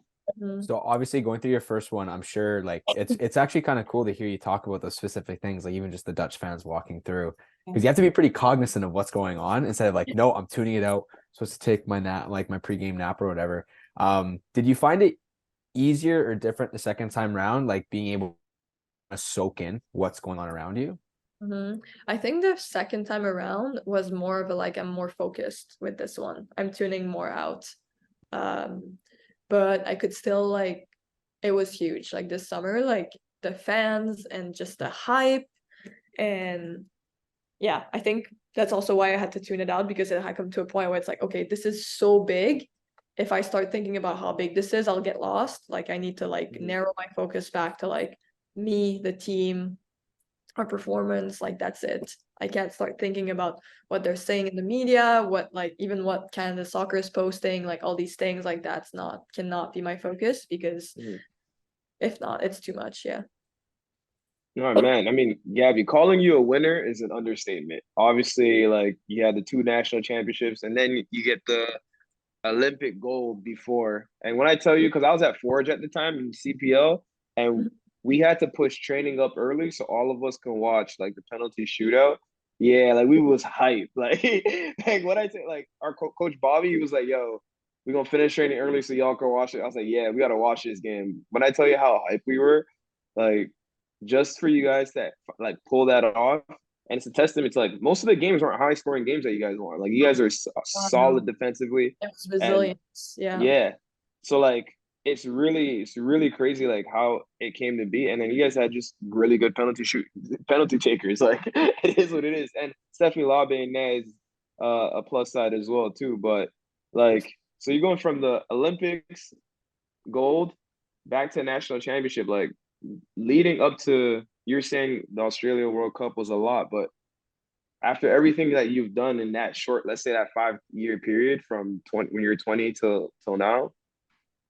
So obviously going through your first one, I'm sure like it's actually kind of cool to hear you talk about those specific things, like even just the Dutch fans walking through, because you have to be pretty cognizant of what's going on instead of like, no, I'm tuning it out. I'm supposed to take my nap, like my pregame nap or whatever. Did you find it easier or different the second time round, like being able to soak in what's going on around you? I think the second time around was more of a like I'm more focused with this one. I'm tuning more out. But I could still like it was huge. Like this summer, like the fans and just the hype. And yeah, I think that's also why I had to tune it out, because it had come to a point where it's like, okay, this is so big. If I start thinking about how big this is, I'll get lost. Like I need to like narrow my focus back to like me, the team, our performance. Like that's it. I can't start thinking about what they're saying in the media, what like even what Canada Soccer is posting, like all these things. Like that's cannot be my focus, because if not, it's too much. Yeah. No, man. I mean, Gabby, calling you a winner is an understatement. Obviously, like you had the two national championships, and then you get the Olympic gold before. And when I tell you, because I was at Forge at the time in CPL, and we had to push training up early so all of us can watch like the penalty shootout. Yeah, like we was hyped. Like what I say, like our coach Bobby, he was like, "Yo, we're gonna finish training early so y'all can watch it." I was like, "Yeah, we gotta watch this game." When I tell you how hyped we were, like just for you guys to like pull that off, and it's a testament to like most of the games weren't high scoring games that you guys want. Like you guys are solid defensively, It was and resilience. Yeah. yeah. So like it's really crazy like how it came to be. And then you guys had just really good penalty takers. Like it is what it is. And Stephanie Labe and Naz a plus side as well too. But like so you're going from the Olympics gold back to national championship, like leading up to you're saying the Australia World Cup was a lot, but after everything that you've done in that short, let's say that 5 year period from 20 when you're 20 till now,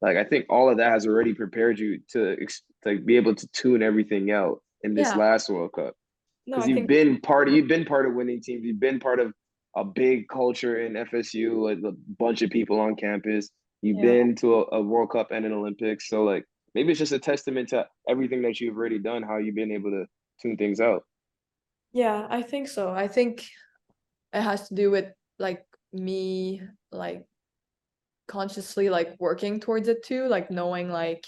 like I think all of that has already prepared you to be able to tune everything out in this Yeah. last World Cup No, because I think you've been part of winning teams, you've been part of a big culture in FSU, like a bunch of people on campus. You've yeah. been to a World Cup and an Olympics, so like maybe it's just a testament to everything that you've already done, how you've been able to tune things out. Yeah, I think so. I think it has to do with like me like consciously like working towards it too, like knowing like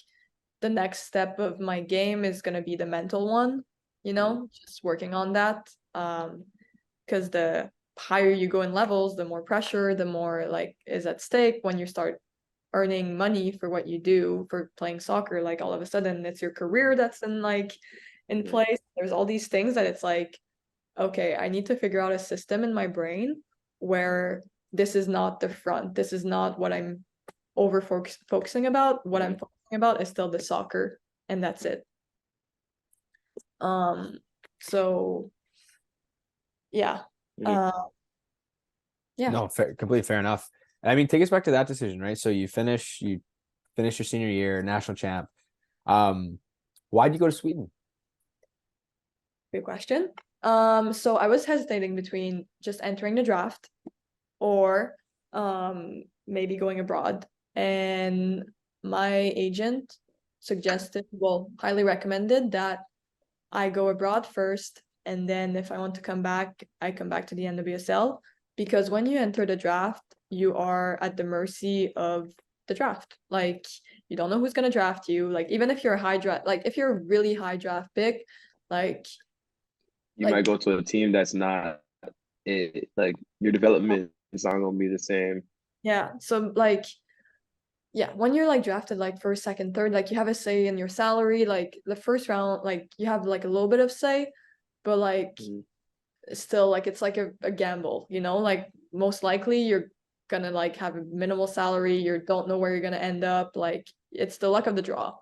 the next step of my game is gonna be the mental one, just working on that. Because the higher you go in levels, the more pressure, the more like is at stake when you start earning money for what you do for playing soccer. Like all of a sudden it's your career that's in place. There's all these things that it's like, okay, I need to figure out a system in my brain where this is not the front. This is not what I'm over focusing about. What I'm focusing about is still the soccer, and that's it. So yeah. Yeah. No, completely fair enough. I mean, take us back to that decision, right? So you finish your senior year, national champ. Why'd you go to Sweden? Good question. So I was hesitating between just entering the draft or maybe going abroad. And my agent suggested, well, highly recommended that I go abroad first. And then if I want to come back, I come back to the NWSL. Because when you enter the draft, you are at the mercy of the draft. Like, you don't know who's going to draft you. Like, even if you're a high draft, like, if you're a really high draft pick, like, You might go to a team that's not it, like your development is not gonna be the same. yeah. So, like, yeah, when you're like drafted like first, second, third, like you have a say in your salary. Like the first round, like you have like a little bit of say, but like still like it's like a gamble, like most likely you're gonna like have a minimal salary, you don't know where you're gonna end up, like it's the luck of the draw.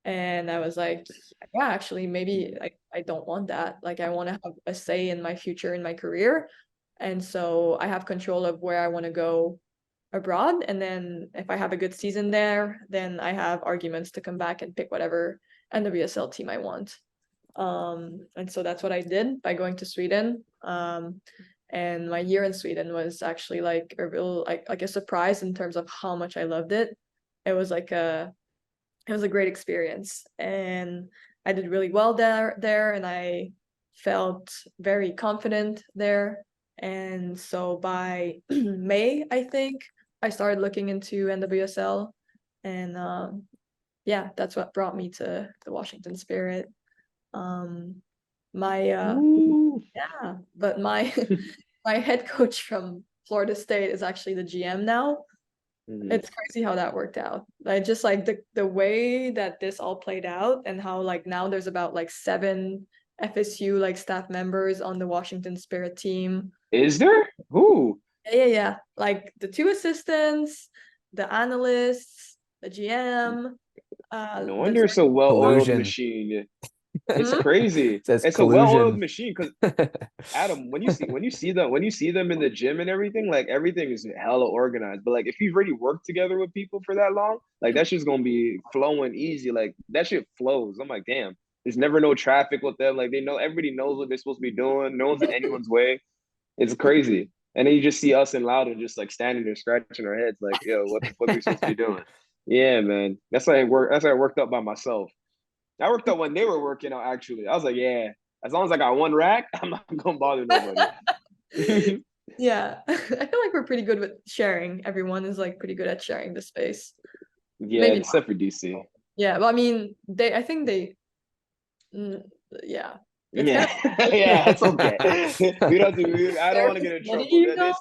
And I was like, yeah, actually maybe I don't want that. Like I want to have a say in my future, in my career. And so I have control of where I want to go abroad. And then if I have a good season there, then I have arguments to come back and pick whatever NWSL team I want. And so that's what I did by going to Sweden. And my year in Sweden was actually like a real like a surprise in terms of how much I loved it. It was like it was a great experience, and I did really well there, and I felt very confident there. And so by May, I think I started looking into NWSL, and yeah, that's what brought me to the Washington Spirit. My yeah, but my my head coach from Florida State is actually the GM now. It's crazy how that worked out. Like just like the way that this all played out, and how like now there's about like 7 FSU like staff members on the Washington Spirit team. Is there? Who? Yeah. Like the 2 assistants, the analysts, the GM, No the wonder it's a well-oiled Collusion. machine. It's crazy. Says It's a well-oiled collusion. machine because Adam, when you see them in the gym and everything, like everything is hella organized. But like if you've already worked together with people for that long, like that shit's gonna be flowing easy. Like that shit flows. I'm like, damn, there's never no traffic with them. Like they know everybody knows what they're supposed to be doing. No one's in anyone's way. It's crazy. And then you just see us in Loudon just like standing there scratching our heads, like, yo, what the fuck are we supposed to be doing? Yeah, man. That's why I worked up by myself. I worked out when they were working out. Actually, I was like, yeah, as long as I got one rack, I'm not gonna bother nobody. Yeah, I feel like we're pretty good with sharing. Everyone is like pretty good at sharing the space. Yeah, Maybe not. except for DC. Yeah, but I mean, I think they, mm, yeah, it's kind Yeah, of yeah, it's okay. We don't do. I don't fair want to get in money, trouble. you know?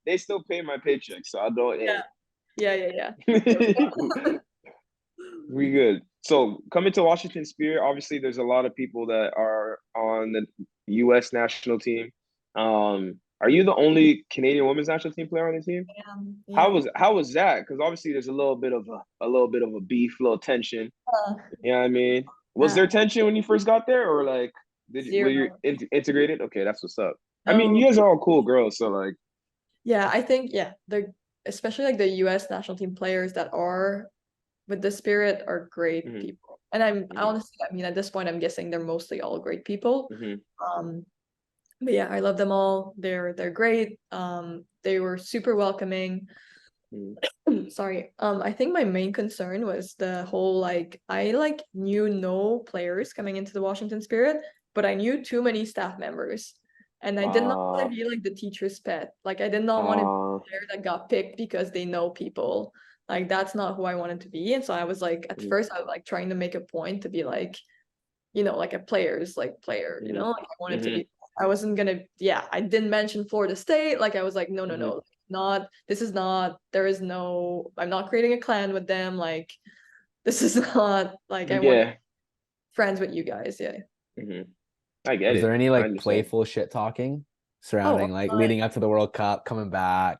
They still pay my paycheck, so I don't. Yeah, yeah. Hey. We good. So coming to Washington Spirit, obviously there's a lot of people that are on the U.S. national team. Are you the only Canadian women's national team player on the team? Yeah. How was that? Because obviously there's a little bit of a beef, little tension. Uh, You know what I mean? Was uh, there tension when you first got there, or like were you Zero. integrated? Okay, that's what's up. I mean, No. you guys are all cool girls, so like, Yeah, I think the especially like the US national team players that are with the Spirit are great mhm, people. And I mhm, honestly, I mean, at this point, I'm guessing they're mostly all great people. mhm, Um, but yeah, I love them all. They're great. They were super welcoming. mhm. Sorry. I think my main concern was the whole like I like knew no players coming into the Washington Spirit, but I knew too many staff members. And I did not want Uh, to be like the teacher's pet. Like I did not want to be uh, a player that got picked because they know people. Like that's not who I wanted to be. And so I was like at mhm, first I was like trying to make a point to be like, you know, like a player's like player, you mhm, know? Like I wanted to mhm, be I wasn't gonna yeah, I didn't mention Florida State. Like I was like, mhm. no, not this is not there is no I'm not creating a clan with them. Like this is not like I want Yeah. friends with you guys. Yeah. Hmm. I get Was it. there any I like understand. playful shit talking Oh, surrounding like leading up to the World Cup, coming back?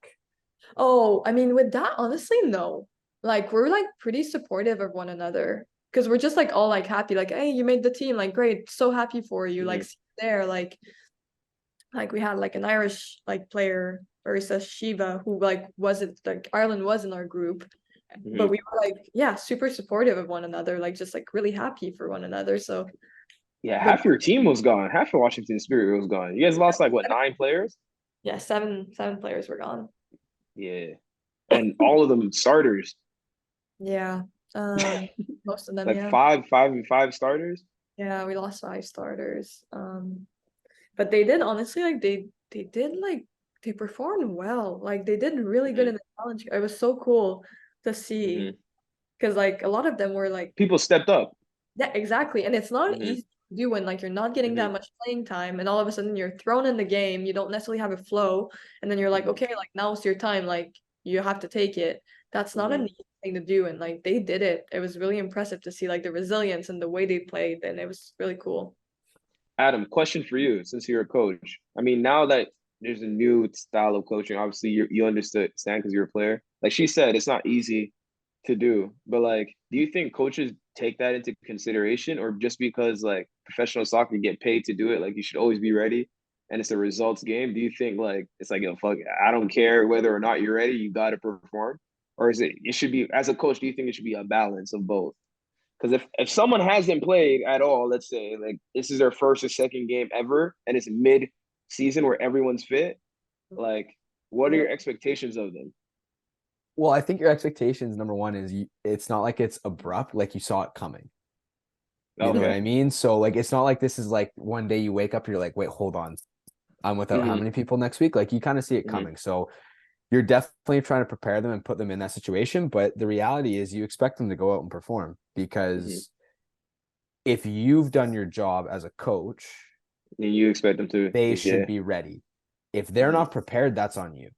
oh, I mean, with that, honestly, no. Like we're like pretty supportive of one another because we're just like all like happy, like, hey, you made the team, like great, so happy for you. Hmm. Like see you there, like we had like an Irish like player, Marisa Shiva, who like wasn't like Ireland was in our group, but Hmm. we were like, yeah, super supportive of one another, like just like really happy for one another. So Yeah, with half your team was gone. Half of Washington Spirit was gone. You guys lost like what, 9 players? yeah, seven players were gone. Yeah. And all of them starters. Yeah. Most of them, Like yeah. five starters. Yeah, we lost five starters. But they did honestly like they did like they performed well. Like they did really good Hmm. in the challenge. It was so cool to Hmm. see because like a lot of them were like People stepped up. yeah, exactly. And it's not Hmm. easy to do when like you're not getting Hmm. that much playing time and all of a sudden you're thrown in the game, you don't necessarily have a flow, and then you're like, Hmm. okay, like now it's your time, like you have to take it. That's not an Hmm. easy thing to do. And like they did it. It was really impressive to see like the resilience and the way they played, and it was really cool. Adam, question for you, since you're a coach. I mean, now that there's a new style of coaching, obviously you understand because you're a player. Like she said, it's not easy to do, but like, do you think coaches take that into consideration, or just because like professional soccer get paid to do it, like you should always be ready, and it's a results game? Do you think like it's like, yo, fuck it, I don't care whether or not you're ready, you got to perform, or is it should be as a coach? Do you think it should be a balance of both? Because if someone hasn't played at all, let's say like this is their first or second game ever, and it's mid season where everyone's fit, like what are Yeah. your expectations of them? Well, I think your expectations, number one, is it's not like it's abrupt, like you saw it coming. You know what Okay. I mean? So like it's not like this is like one day you wake up, you're like, wait, hold on. I'm without how Mm-hmm. many people next week? Like you kind of see it Mm-hmm. coming. So you're definitely trying to prepare them and put them in that situation. But the reality is you expect them to go out and perform Mm-hmm. because if you've done your job as a coach, And you expect them to, they should yeah. be ready. If they're Mm-hmm. not prepared, that's on you.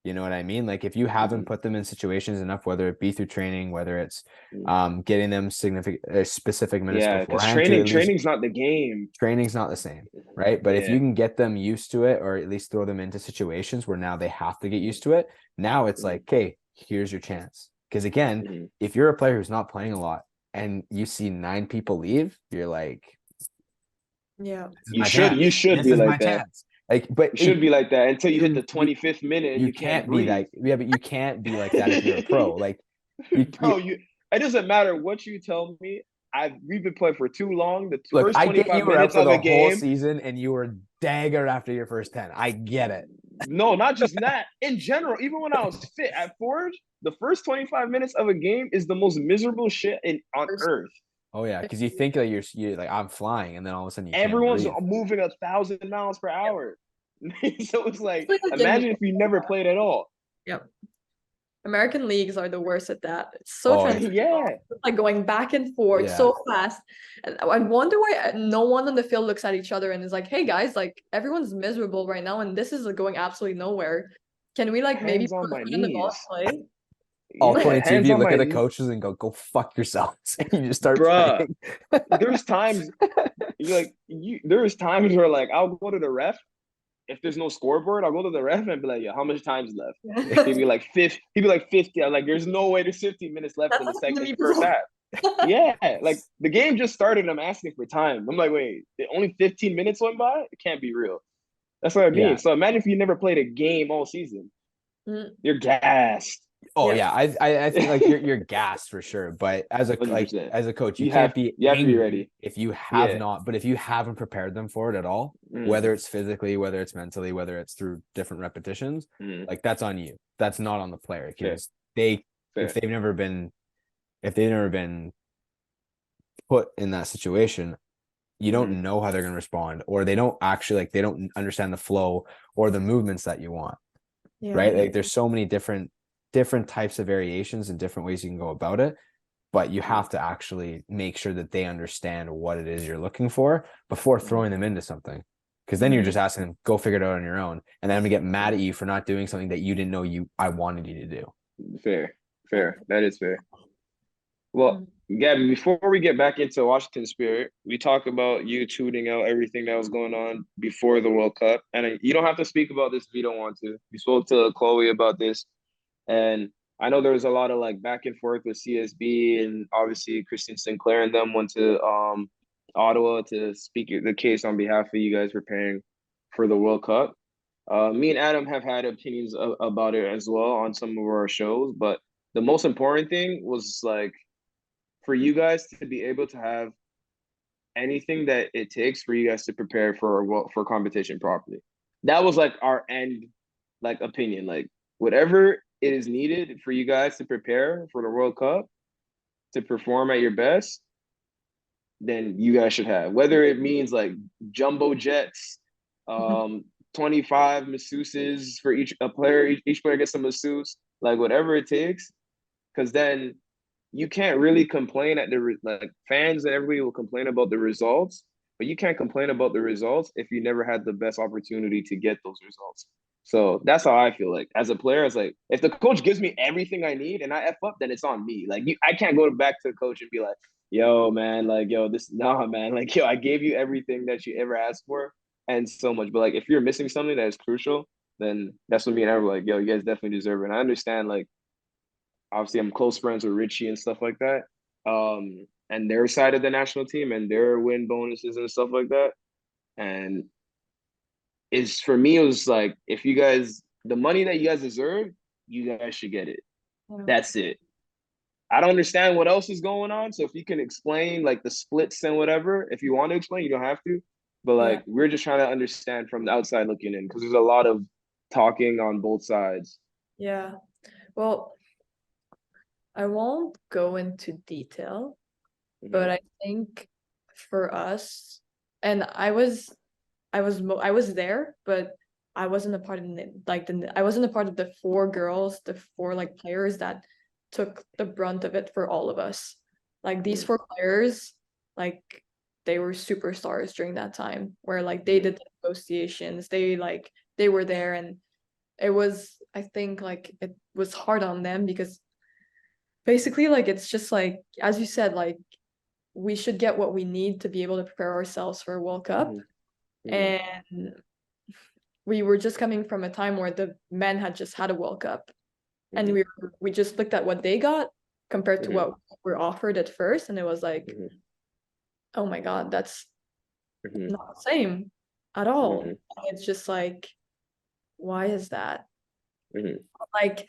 You know what I mean? Like if you haven't Mm-hmm. put them in situations enough, whether it be through training, whether it's Mm-hmm. getting them significant specific minutes Yeah, because beforehand to at least training's not the game. training's not the same, right? But if you Yeah. can get them used to it or at least throw them into situations where now they have to get used to it, now it's Mm-hmm. like, okay, here's your chance. Because again, Mm-hmm. if you're a player who's not playing a lot and you see 9 people leave, you're like, Yeah. this is my chance. You should This be is my like that. chance. Like, but You should be like that until you hit you the 25th minute and you you can't can't be breathe. that. Yeah, but you can't be like that if you're a pro. Like you Bro, it doesn't matter what you tell me. We've been playing for too long. The look, first I get 25 you were out minutes for of the a whole game. season and you were dagger after your first 10. I get it. No, not just that. In general, even when I was fit at Forge, the first 25 minutes of a game is the most miserable shit on earth. Oh yeah, because you think like you're like I'm flying, and then all of a sudden you can't Everyone's breathe. moving 1,000 miles per Yep. hour. So it's like, Especially, like in imagine if you never played at all. yep. American leagues are the worst at that. It's so Oh Yeah. like going back and forth yeah, so fast. And I wonder why no one on the field looks at each other and is like, "Hey guys, like everyone's miserable right now, and this is like, going absolutely nowhere. Can we like maybe Hands put on a my foot in the ball knees. and play?" all Yeah, 22 of hands you on look my at the coaches and go fuck yourselves, and you just start bruh. playing. There's times there's times where like I'll go to the ref. If there's no scoreboard, I'll go to the ref and be like, "Yo, how much time's left?" He'd be like 50. He'd be like 50. I'm like, "There's no way. There's 15 minutes left That's in the happened to second me first before. half." Yeah, like the game just started. I'm asking for time. I'm like, "Wait, only 15 minutes went by? It can't be real." That's what I mean. Yeah. So imagine if you never played a game all season. Mm, You're gassed. Oh yep. yeah, I think like you're gassed for sure. But as a like 100%. as a coach, you You can't have be you have to be angry ready. if you have Yeah. not. But if you haven't prepared them for it at all, Mm, whether it's physically, whether it's mentally, whether it's through different repetitions, mm. like that's on you. That's not on the player Fair. because they if Fair. they've never been if they've never been put in that situation, you Mm-hmm. don't know how they're going to respond, or they don't actually like they don't understand the flow or the movements that you want. Yeah. Right? Like there's so many different types of variations and different ways you can go about it, but you have to actually make sure that they understand what it is you're looking for before throwing them into something. Because then you're just asking them, go figure it out on your own. And then I'm gonna get mad at you for not doing something that you didn't know I wanted you to do. Fair. Fair. That is fair. Well, Mm. Gabby, before we get back into Washington Spirit, we talk about you tuning out everything that was going on before the World Cup. And you don't have to speak about this if you don't want to. We spoke to Chloe about this. And I know there was a lot of like back and forth with CSB, and obviously Christian Sinclair and them went to Ottawa to speak the case on behalf of you guys preparing for the World Cup. Me and Adam have had opinions about it as well on some of our shows, but the most important thing was like for you guys to be able to have anything that it takes for you guys to prepare for competition properly. That was like our end like opinion. Like whatever it is needed for you guys to prepare for the World Cup to perform at your best, then you guys should have. Whether it means like jumbo jets, 25 masseuses for each a player, each player gets a masseuse, like whatever it takes, because then you can't really complain at the like fans and everybody will complain about the results, but you can't complain about the results if you never had the best opportunity to get those results. So that's how I feel. Like as a player, it's like if the coach gives me everything I need and I f up, then it's on me. Like I can't go back to the coach and be like, "Yo, man, like yo, this nah, man, like yo, I gave you everything that you ever asked for and so much." But like if you're missing something that is crucial, then that's what me and I were like, "Yo, you guys definitely deserve it." And I understand like obviously I'm close friends with Richie and stuff like that. And their side of the national team and their win bonuses and stuff like that. And it's for me, it was like if you guys the money that you guys deserve, you guys should get it. Yeah. That's it. I don't understand what else is going on. So if you can explain like the splits and whatever, if you want to explain, you don't have to. But Yeah. like we're just trying to understand from the outside looking in because there's a lot of talking on both sides. Yeah. Well, I won't go into detail, but I think for us, and I was there, but I wasn't a part of I wasn't a part of the four girls, the four like players that took the brunt of it for all of us. Like these four players, like they were superstars during that time where like they did the negotiations, they were there, and it was I think like it was hard on them because basically like it's just like as you said, like we should get what we need to be able to prepare ourselves for a World Cup. And we were just coming from a time where the men had just had a World Cup, and we just looked at what they got compared to what we're offered at first, and it was like, oh my God, that's not the same at all. And it's just like, why is that? Like,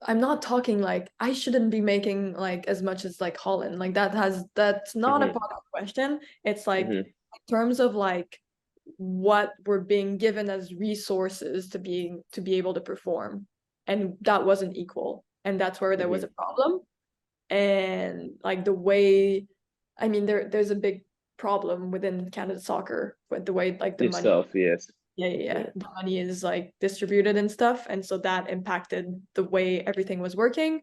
I'm not talking like I shouldn't be making like as much as like Holland. Like that's not a part of the question. It's like in terms of like what we're being given as resources to be able to perform, and that wasn't equal, and that's where there was a problem. and like the way, I mean, there's a big problem within Canada soccer with the way like the money. Itself, yes. Yeah. The money is like distributed and stuff. And so that impacted the way everything was working.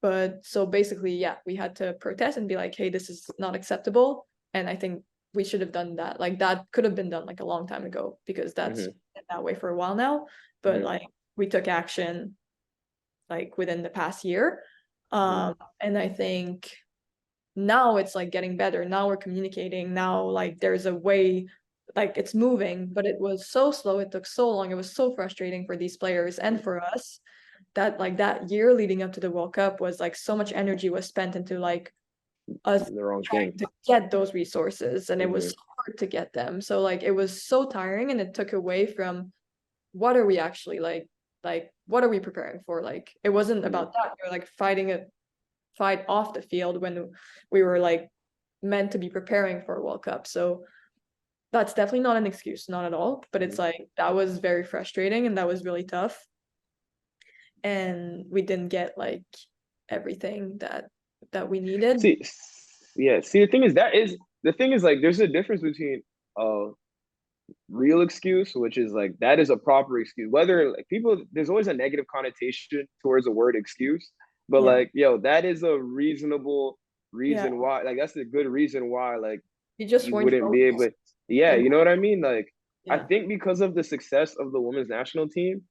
But so basically, yeah, we had to protest and be like, hey, this is not acceptable. And I think we should have done that. Like that could have been done like a long time ago, because that's been that way for a while now. But like we took action like within the past year. And I think now it's like getting better. Now we're communicating. Now like there's a way, like it's moving, but it was so slow. It took so long. It was so frustrating for these players and for us, that like that year leading up to the World Cup was like so much energy was spent into like us The wrong trying thing. to get those resources, and it was hard to get them. So like it was so tiring, and it took away from what are we actually like what are we preparing for? Like it wasn't about that. We were like fight off the field when we were like meant to be preparing for a World Cup. So that's definitely not an excuse, not at all. But it's like that was very frustrating, and that was really tough. And we didn't get like everything that we needed. See, the thing is like there's a difference between real excuse, which is like that is a proper excuse. Whether like people, there's always a negative connotation towards the word excuse, but like that is a reasonable reason why. Like that's a good reason why like you just wouldn't be able. You know what I mean? Like I think because of the success of the women's national team,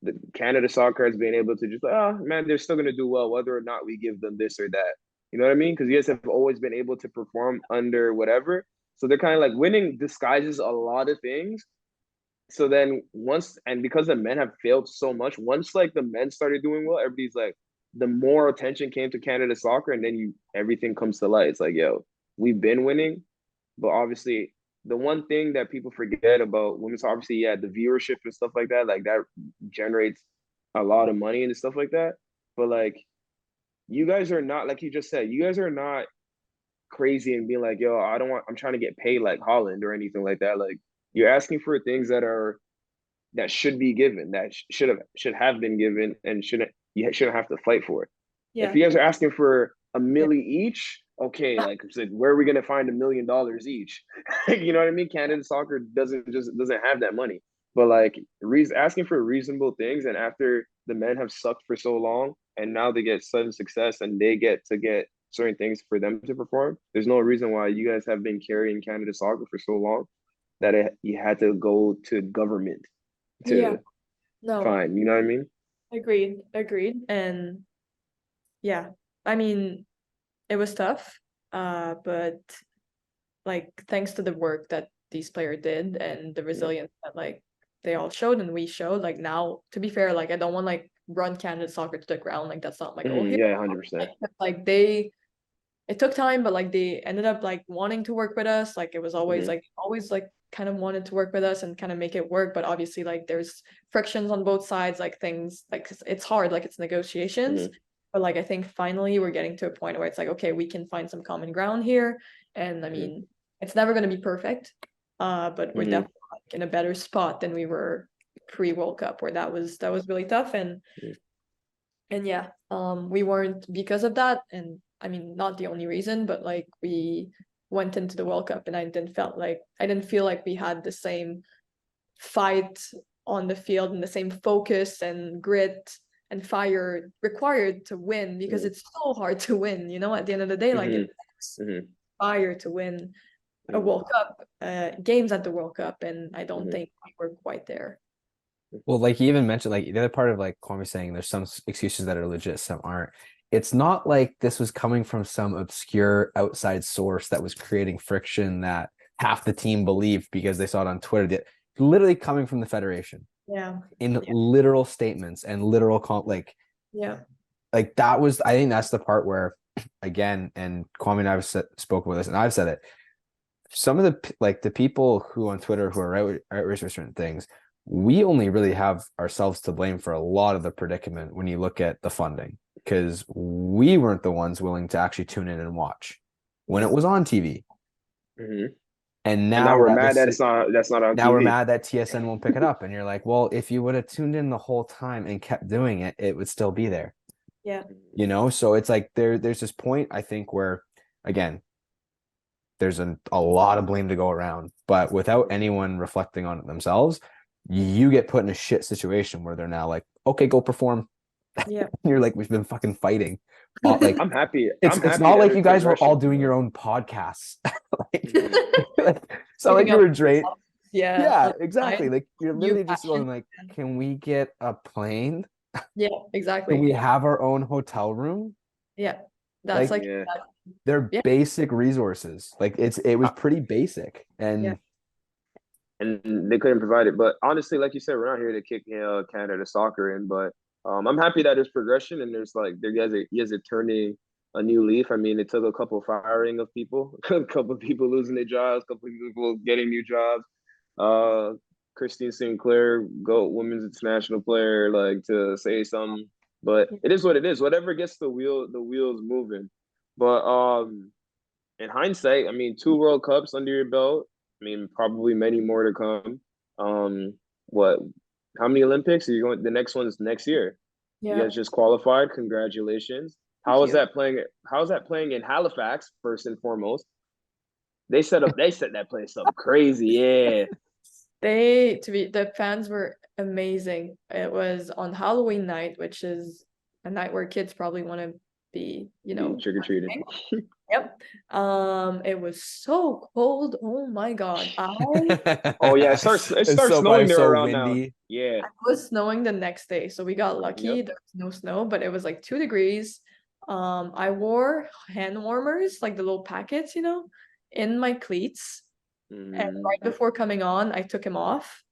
the Canada soccer has been able to just like, oh man, they're still gonna do well whether or not we give them this or that. You know what I mean? Because you guys have always been able to perform under whatever. So they're kind of like winning disguises a lot of things. So then because the men have failed so much, once like the men started doing well, everybody's like, the more attention came to Canada soccer, and then everything comes to light. It's like, yo, we've been winning, but obviously the one thing that people forget about women's, obviously, the viewership and stuff like that generates a lot of money and stuff like that. But like, you guys are not, like you just said, you guys are not crazy and being like, yo, I'm trying to get paid like Holland or anything like that. Like you're asking for things that should be given, that should have been given, and you shouldn't have to fight for it. If you guys are asking for a milli each, okay, like I said, where are we gonna find $1 million each? You know what I mean? Canada soccer doesn't have that money. But like asking for reasonable things, and after the men have sucked for so long, and now they get sudden success, and they get certain things for them to perform. There's no reason why you guys have been carrying Canada soccer for so long that you had to go to government to find. You know what I mean? Agreed. And I mean, it was tough, but like thanks to the work that these players did and the resilience that like they all showed and we showed, like now, to be fair, like I don't want like run Canada soccer to the ground, like that's not my goal here. 100%. Like it took time, but like they ended up like wanting to work with us. Like it was always like kind of wanted to work with us and kind of make it work. But obviously like there's frictions on both sides, like things like it's hard, like it's negotiations. But like I think finally we're getting to a point where it's like, okay, we can find some common ground here. And I mean, it's never going to be perfect, but we're definitely like in a better spot than we were pre-World Cup, where that was really tough. And we weren't, because of that, and I mean, not the only reason, but like we went into the World Cup and I didn't feel like we had the same fight on the field and the same focus and grit and fire required to win, because it's so hard to win, you know, at the end of the day, like it's fire to win a World Cup, games at the World Cup, and I don't think we were quite there. Well, like you even mentioned, like the other part of like Kwame saying there's some excuses that are legit, some aren't. It's not like this was coming from some obscure outside source that was creating friction that half the team believed because they saw it on Twitter. That literally coming from the federation. In literal statements and literal like that was, I think that's the part where, again, and Kwame and I have spoken with this, and I've said it. Some of the people who on Twitter who are outraged for certain things, we only really have ourselves to blame for a lot of the predicament when you look at the funding, because we weren't the ones willing to actually tune in and watch when it was on TV. And now we're mad that that's not on now TV. We're mad that TSN won't pick it up. And you're like, well, if you would have tuned in the whole time and kept doing it, it would still be there. Yeah. You know, so it's like there's this point I think where, again, there's a lot of blame to go around, but without anyone reflecting on it themselves, you get put in a shit situation where they're now like, okay, go perform. Yeah. You're like, we've been fucking fighting. Like, I'm happy. it's not that like there's you guys were all progression, doing though. your own podcasts. Like, Mhm. it's not like Picking you up were drained. yeah, Yeah, on exactly. time, Like you're new literally just passion. going like, can we get a plane? Yeah, Can exactly. we have our own hotel room? Yeah. That's Like like Yeah. that, they're yeah, basic resources. Like it was Uh, pretty basic. yeah. And and they couldn't provide it. But honestly, like you said, we're not here to kick Canada soccer in. But I'm happy that there's progression and there's like you guys are turning a new leaf. I mean, it took a couple of firing of people, a couple of people losing their jobs, a couple of people getting new jobs. Christine Sinclair, GOAT women's international player, like to say something. But it is what it is. Whatever gets the wheels moving. But in hindsight, I mean, 2 World Cups under your belt. I mean, probably many more to come. What? How many Olympics are you going? The next one's next year. You Yeah. guys just qualified. Congratulations. Thank How is you. that playing? How's that playing in Halifax? First and foremost, they set that place up crazy. Yeah. The fans were amazing. It was on Halloween night, which is a night where kids probably want to be, Be trick or treating. Yep. It was so cold. Oh my God. Oh yeah, it it's starts so probably snowing there so around now. windy. Yeah. It was snowing the next day, so we got lucky. Yep. There was no snow, but it was like 2 degrees. I wore hand warmers, like the little packets, in my cleats. And Mm. right before coming on, I took him off.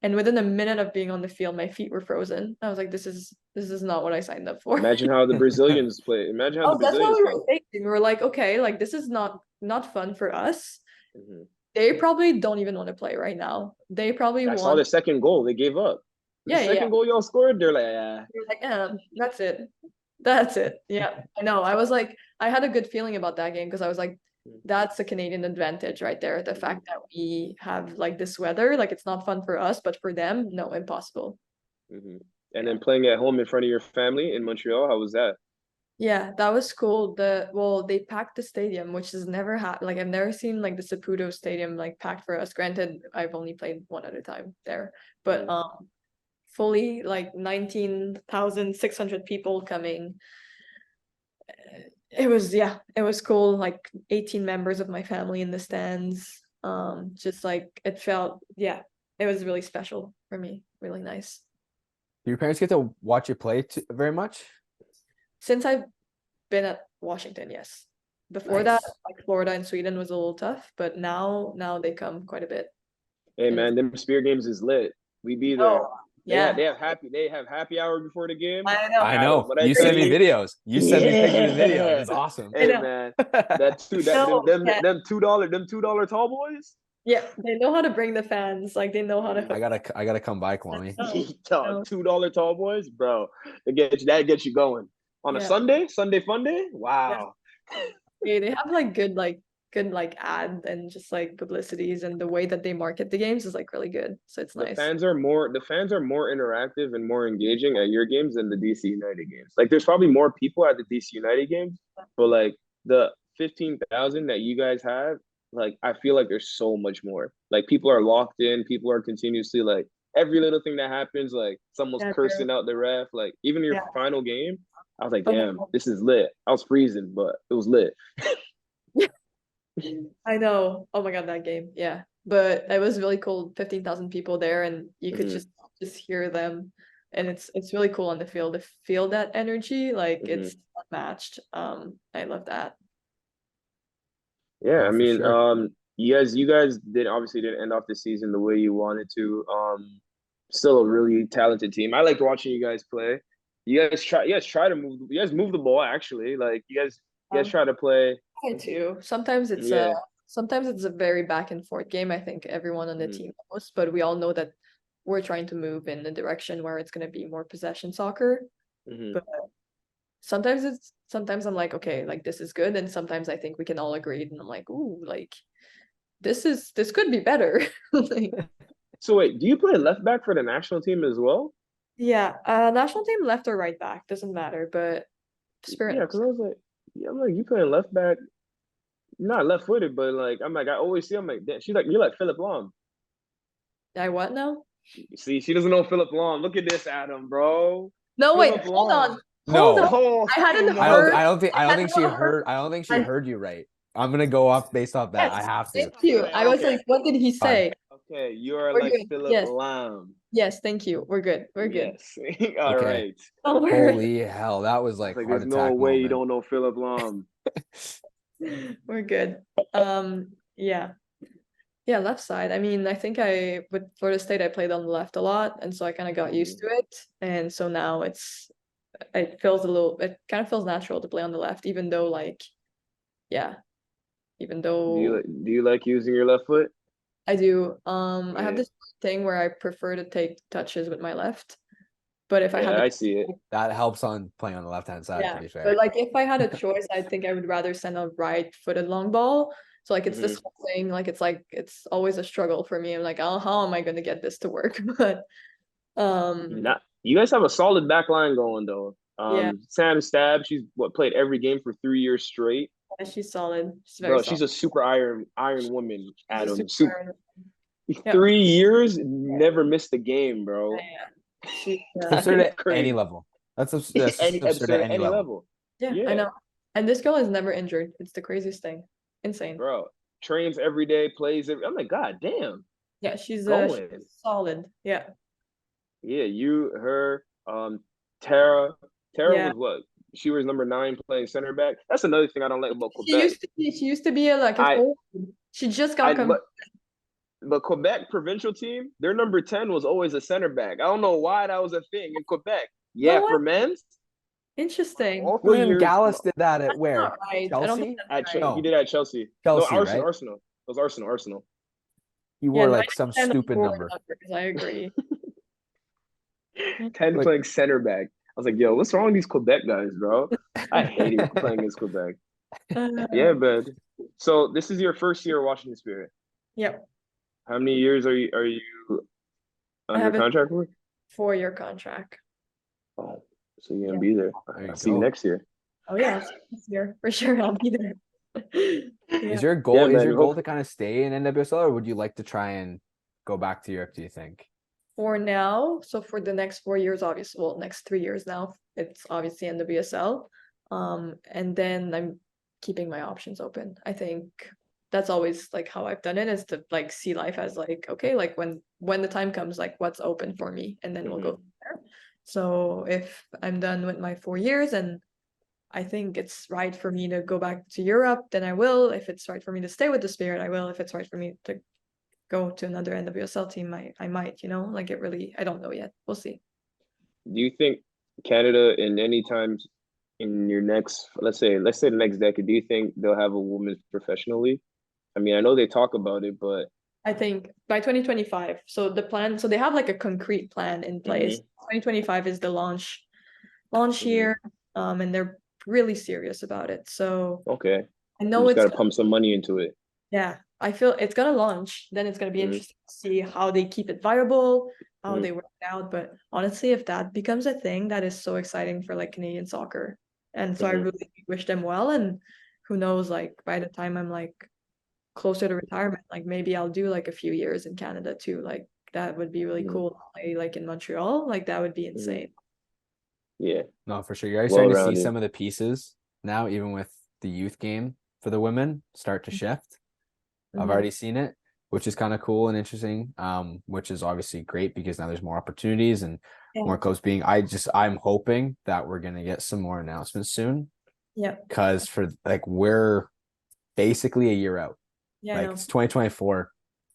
And within a minute of being on the field, my feet were frozen. I was like, this is not what I signed up for. Imagine how the Brazilians play. Imagine how the Oh, that's what Brazilians we were felt. thinking. We were like, okay, like this is not fun for us. Mhm. They probably don't even want to play right now. They probably I saw want, the second goal. They gave up. The yeah, yeah. second goal y'all scored, they're like, yeah. You're like, that's it. That's it. Yeah, I know. I was like, I had a good feeling about that game because I was like, that's the Canadian advantage right there. The fact that we have like this weather, like it's not fun for us, but for them, no, impossible. Mm-hmm. And Yeah. then playing at home in front of your family in Montreal, how was that? Yeah, that was cool. They packed the stadium, which has never happened. Like I've never seen like the Saputo Stadium like packed for us. Granted, I've only played one other time there, but Mm-hmm. fully like 19,600 people coming. It was cool. Like 18 members of my family in the stands. Just like it felt, yeah, it was really special for me. Really nice. Do your parents get to watch you play very much? Since I've been at Washington, yes. Before that, Nice. like Florida and Sweden was a little tough, but now they come quite a bit. Hey And it's man, them Spear games is lit. We be there. oh yeah, They have happy hour before the game. I know. I Got know. when I You tell send me you, videos. You send me pictures and videos. yeah. It's awesome. I Hey know. man, that two that No, yeah, them $2 tall boys. yeah, they know how to bring the fans. Like they know how to Mm. hook I gotta come by, Kwame. no, no, $2 tall boys, bro. That gets you going on a yeah, Sunday fun day. yeah. Wow. They have like good like ad and just like publicities and the way that they market the games is like really good. So it's nice. The fans are more interactive and more engaging at your games than the DC United games. Like there's probably more people at the DC United games, but like the 15,000 that you guys have, like I feel like there's so much more. Like people are locked in, people are continuously like every little thing that happens, like someone's Yeah, cursing out the ref. Like even your yeah. final game, I was like, Oh my damn, this is lit. I was freezing, but it was lit. God. I know. Oh my God, that game. Yeah. But it was really cool. 15,000 people there and you could Mm-hmm, just hear them. And it's really cool on the field to feel that energy. Like mm-hmm. it's unmatched. I love that. Yeah, I No, for mean, sure. you guys did obviously didn't end off the season the way you wanted to. Still a really talented team. I liked watching you guys play. You guys try to move, you guys move the ball actually. Like you guys Um, try to play. I too. Yeah. Sometimes it's a very back and forth game. I think everyone on the Mm-hmm, team knows, but we all know that we're trying to move in the direction where it's going to be more possession soccer. mm-hmm. But sometimes I'm like, okay, like this is good, and sometimes I think we can all agree, and I'm like, ooh, like this could be better. Like, So wait, do you play left back for the national team as well? yeah, national team left or right back doesn't matter, but Spirit. Yeah, because I was like, yeah, I'm like, you playing left back, not left footed, but like, I'm like, I always see, I'm like, damn, she's like, you're like Philip Lahm. I what now? See, she doesn't know Philip Lahm. Look at this, Adam, bro. No, wait, Philip hold Lahm. on. Hold No, on. Oh, I hadn't come heard. I don't I think hadn't she heard. heard. I don't think she I, heard you right. I'm gonna go off based off that. I yes, have to. thank you. Okay, I was okay, like, what did he Fine. say? okay. You are We're like good. Philip Yes, Lahm. yes, thank you. We're good. We're good. Yes. All Okay. right. Oh, Holy hell, that was I was like like, heart there's no attack way you moment. don't know Philip Lahm. we're good. Yeah. Yeah, left side. I mean, I think I with Florida State I played on the left a lot, and so I kind of got used to it. And so now it kind of feels natural to play on the left, even though like, yeah, even though Do you like using your left foot? I do. I have Yeah. this thing where I prefer to take touches with my left, but if I had Yeah, the I see it. That helps on playing on the left hand side, to yeah, be but fair. like if I had a choice, I think I would rather send a right-footed long ball. So like it's Mhm. this whole thing, like it's always a struggle for me. I'm like, oh, how am I going to get this to work? But Not, you guys have a solid back line going though. yeah, Sam Stab, she's played every game for 3 years straight. she's solid. She's very Bro, solid. she's a super iron woman, She's a Adam. super. Yeah, 3 years, never missed a game, yeah, bro. yeah. She's It's absurd It's at any crazy. level. That's just Any absurd at absurd any any level. level. yeah, I Yeah, know. And this girl is never injured. It's the craziest thing. Insane. bro. Trains every day, plays every. I'm like, God damn, Yeah, she's going. solid. Yeah. Yeah, you, her, Tara. Tara Yeah. was what? She was number 9 playing center back. That's another thing I don't like about She Quebec. used to be like a I, forward. She just got I, come. but Quebec provincial team, their number 10 was always a center back. I don't know why that was a thing in Quebec. No Yeah, what? for men's, Interesting. all Well, 3 then years Gallus did that at That's where? not right. I don't think Chelsea? that's right. he No, did at Chelsea. No, Chelsea, Arsenal, right? Arsenal. It was Arsenal, Arsenal. He Yeah, wore no, I like some understand the stupid forward number. numbers. I agree. 10 Like, playing center back. I was like, yo, what's wrong with these Quebec guys, bro? I hated playing against Quebec. Yeah, Uh, but so this is your first year of Washington Spirit. yep. How many years are you I under have a contract for? 4-year contract. Oh, so you're Yeah. gonna be there. there you I'll see you go. next year. Oh yeah, I'll see you this year for sure. I'll be there. Yeah. Is your Yeah, goal man. to kind of stay in NWSL, or would you like to try and go back to Europe, do you think? For now, so for the next 4 years, obviously, well, next 3 years now, it's obviously in the BSL. And then I'm keeping my options open. I think that's always like how I've done it is to like see life as like, okay, like when the time comes, like what's open for me, and then we'll go from there. So if I'm done with my 4 years and I think it's right for me to go back to Europe, then I will. If it's right for me to stay with the Spirit, I will. If it's right for me to go to another NWSL team, I might, like it really, I don't know yet. We'll see. Do you think Canada in any times in your next, let's say the next decade, do you think they'll have a women's professional league? I mean, I know they talk about it, but I think by 2025. So the plan, so they have like a concrete plan in place. 2025 is the launch year. And they're really serious about it. So okay, I you know just got it's to pump some money into it. yeah, I feel it's gonna launch. Then it's gonna be Mhm. interesting to see how they keep it viable, how Mhm. they work it out. But honestly, if that becomes a thing, that is so exciting for like Canadian soccer. And so I Mhm. really wish them well. And who knows, like by the time I'm like closer to retirement, like maybe I'll do like a few years in Canada too. Like that would be really Mhm. cool. Like in Montreal, like that would be Mhm. insane. Yeah, No, for sure. You're already well starting to see rounded. some of the pieces now, even with the youth game for the women start to shift. I've Mhm. already seen it, which is kind of cool and interesting. Which is obviously great because now there's more opportunities and Yeah. more clubs being. I'm hoping that we're gonna get some more announcements soon. Yeah. Because for like we're basically a year out. Yeah, I Like know. it's 2024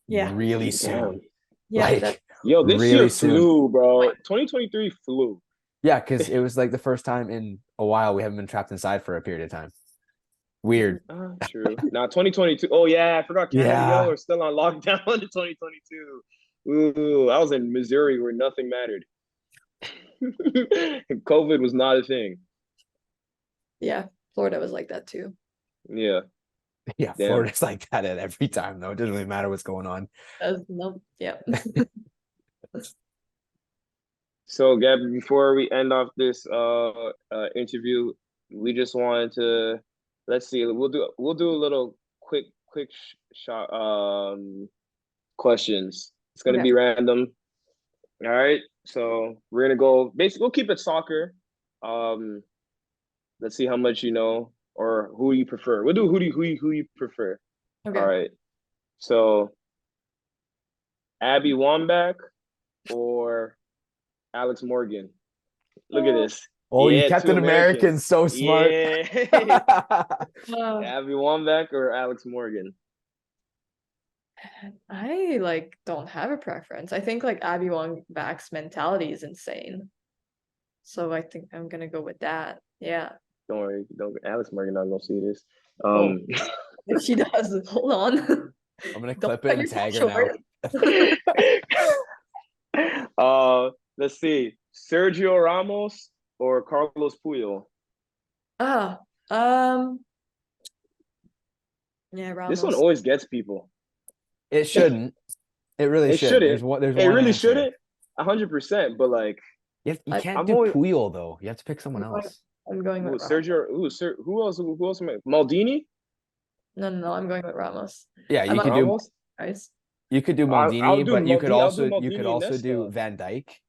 Yeah. really Damn. soon. Yeah, Like that's Yo, this really year soon. flew, bro. 2023 flew. Yeah, because it was like the first time in a while we haven't been trapped inside for a period of time. Weird. True. Now 2022. Oh yeah, I forgot Canada. Y'all Yeah. are still on lockdown in 2022. Ooh, I was in Missouri where nothing mattered. COVID was not a thing. yeah. Florida was like that too. Yeah, Yeah, damn. Florida's like that at every time though. It doesn't really matter what's going on. No, yeah. So, Gab, before we end off this interview, we just wanted to let's see. We'll do a little quick shot questions. It's gonna Okay. be random. All right. So we're gonna go basically we'll keep it soccer. Um let's see how much you know or who you prefer. We'll do who you prefer. All Okay. right. So Abby Wambach or Alex Morgan. Look at this. Oh, you Yeah, kept two an American. Americans. So smart. Yeah. Uh, Abby Wambach or Alex Morgan. I like don't have a preference. I think like Abby Wambach's mentality is insane. So I think I'm gonna go with that. Yeah. Don't worry, don't Alex Morgan not gonna see this. Oh, if she does, hold on. I'm gonna Don't clip it cut and yourself tag her short. uh let's see. Sergio Ramos or Carlos Puyol. Ah, um, yeah, This one Ramos. always gets people. It shouldn't. It really It shouldn't. shouldn't. There's It one really answer. shouldn't. 100%. But like, You I- can't I'm do always Puyol though. You have to pick someone I'm going, else. I'm going with Ramos. Sergio. Who else? Who else? Maldini. No, I'm going with Ramos. Yeah, I you might could do Ramos. guys. I'll Maldini, do but you could Maldini. I'll do also Maldini and do Nesta. Van Dyke.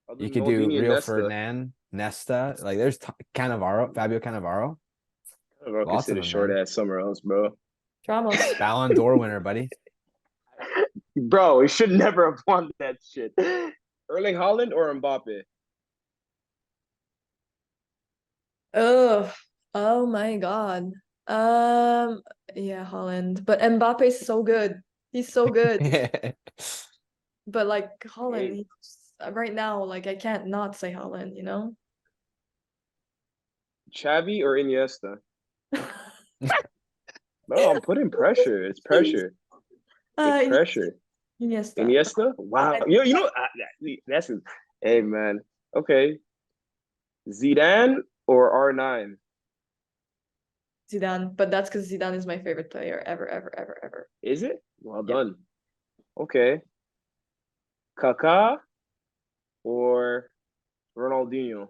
I'll do You could do Maldini and Rio Nesta. Ferdinand, Nesta. Like there's Cannavaro, Fabio Cannavaro. I don't know if Lots sit of a them, short man. ass somewhere else, bro. Ramos. Ballon d'Or winner, buddy. Bro, he should never have won that shit. Erling Haaland or Mbappe? Oh my God. Yeah, Holland. But Mbappe's so good. He's so good. But like Holland, Hey, right now, like I can't not say Holland, you know? Xavi or Iniesta? No, I'm putting pressure. It's pressure. It's pressure. Iniesta. Iniesta? Wow. You know that's hey man. Okay. Zidane or R9? Zidane, but that's because Zidane is my favorite player ever. Is it? Well Yeah. done. Okay. Kaká or Ronaldinho?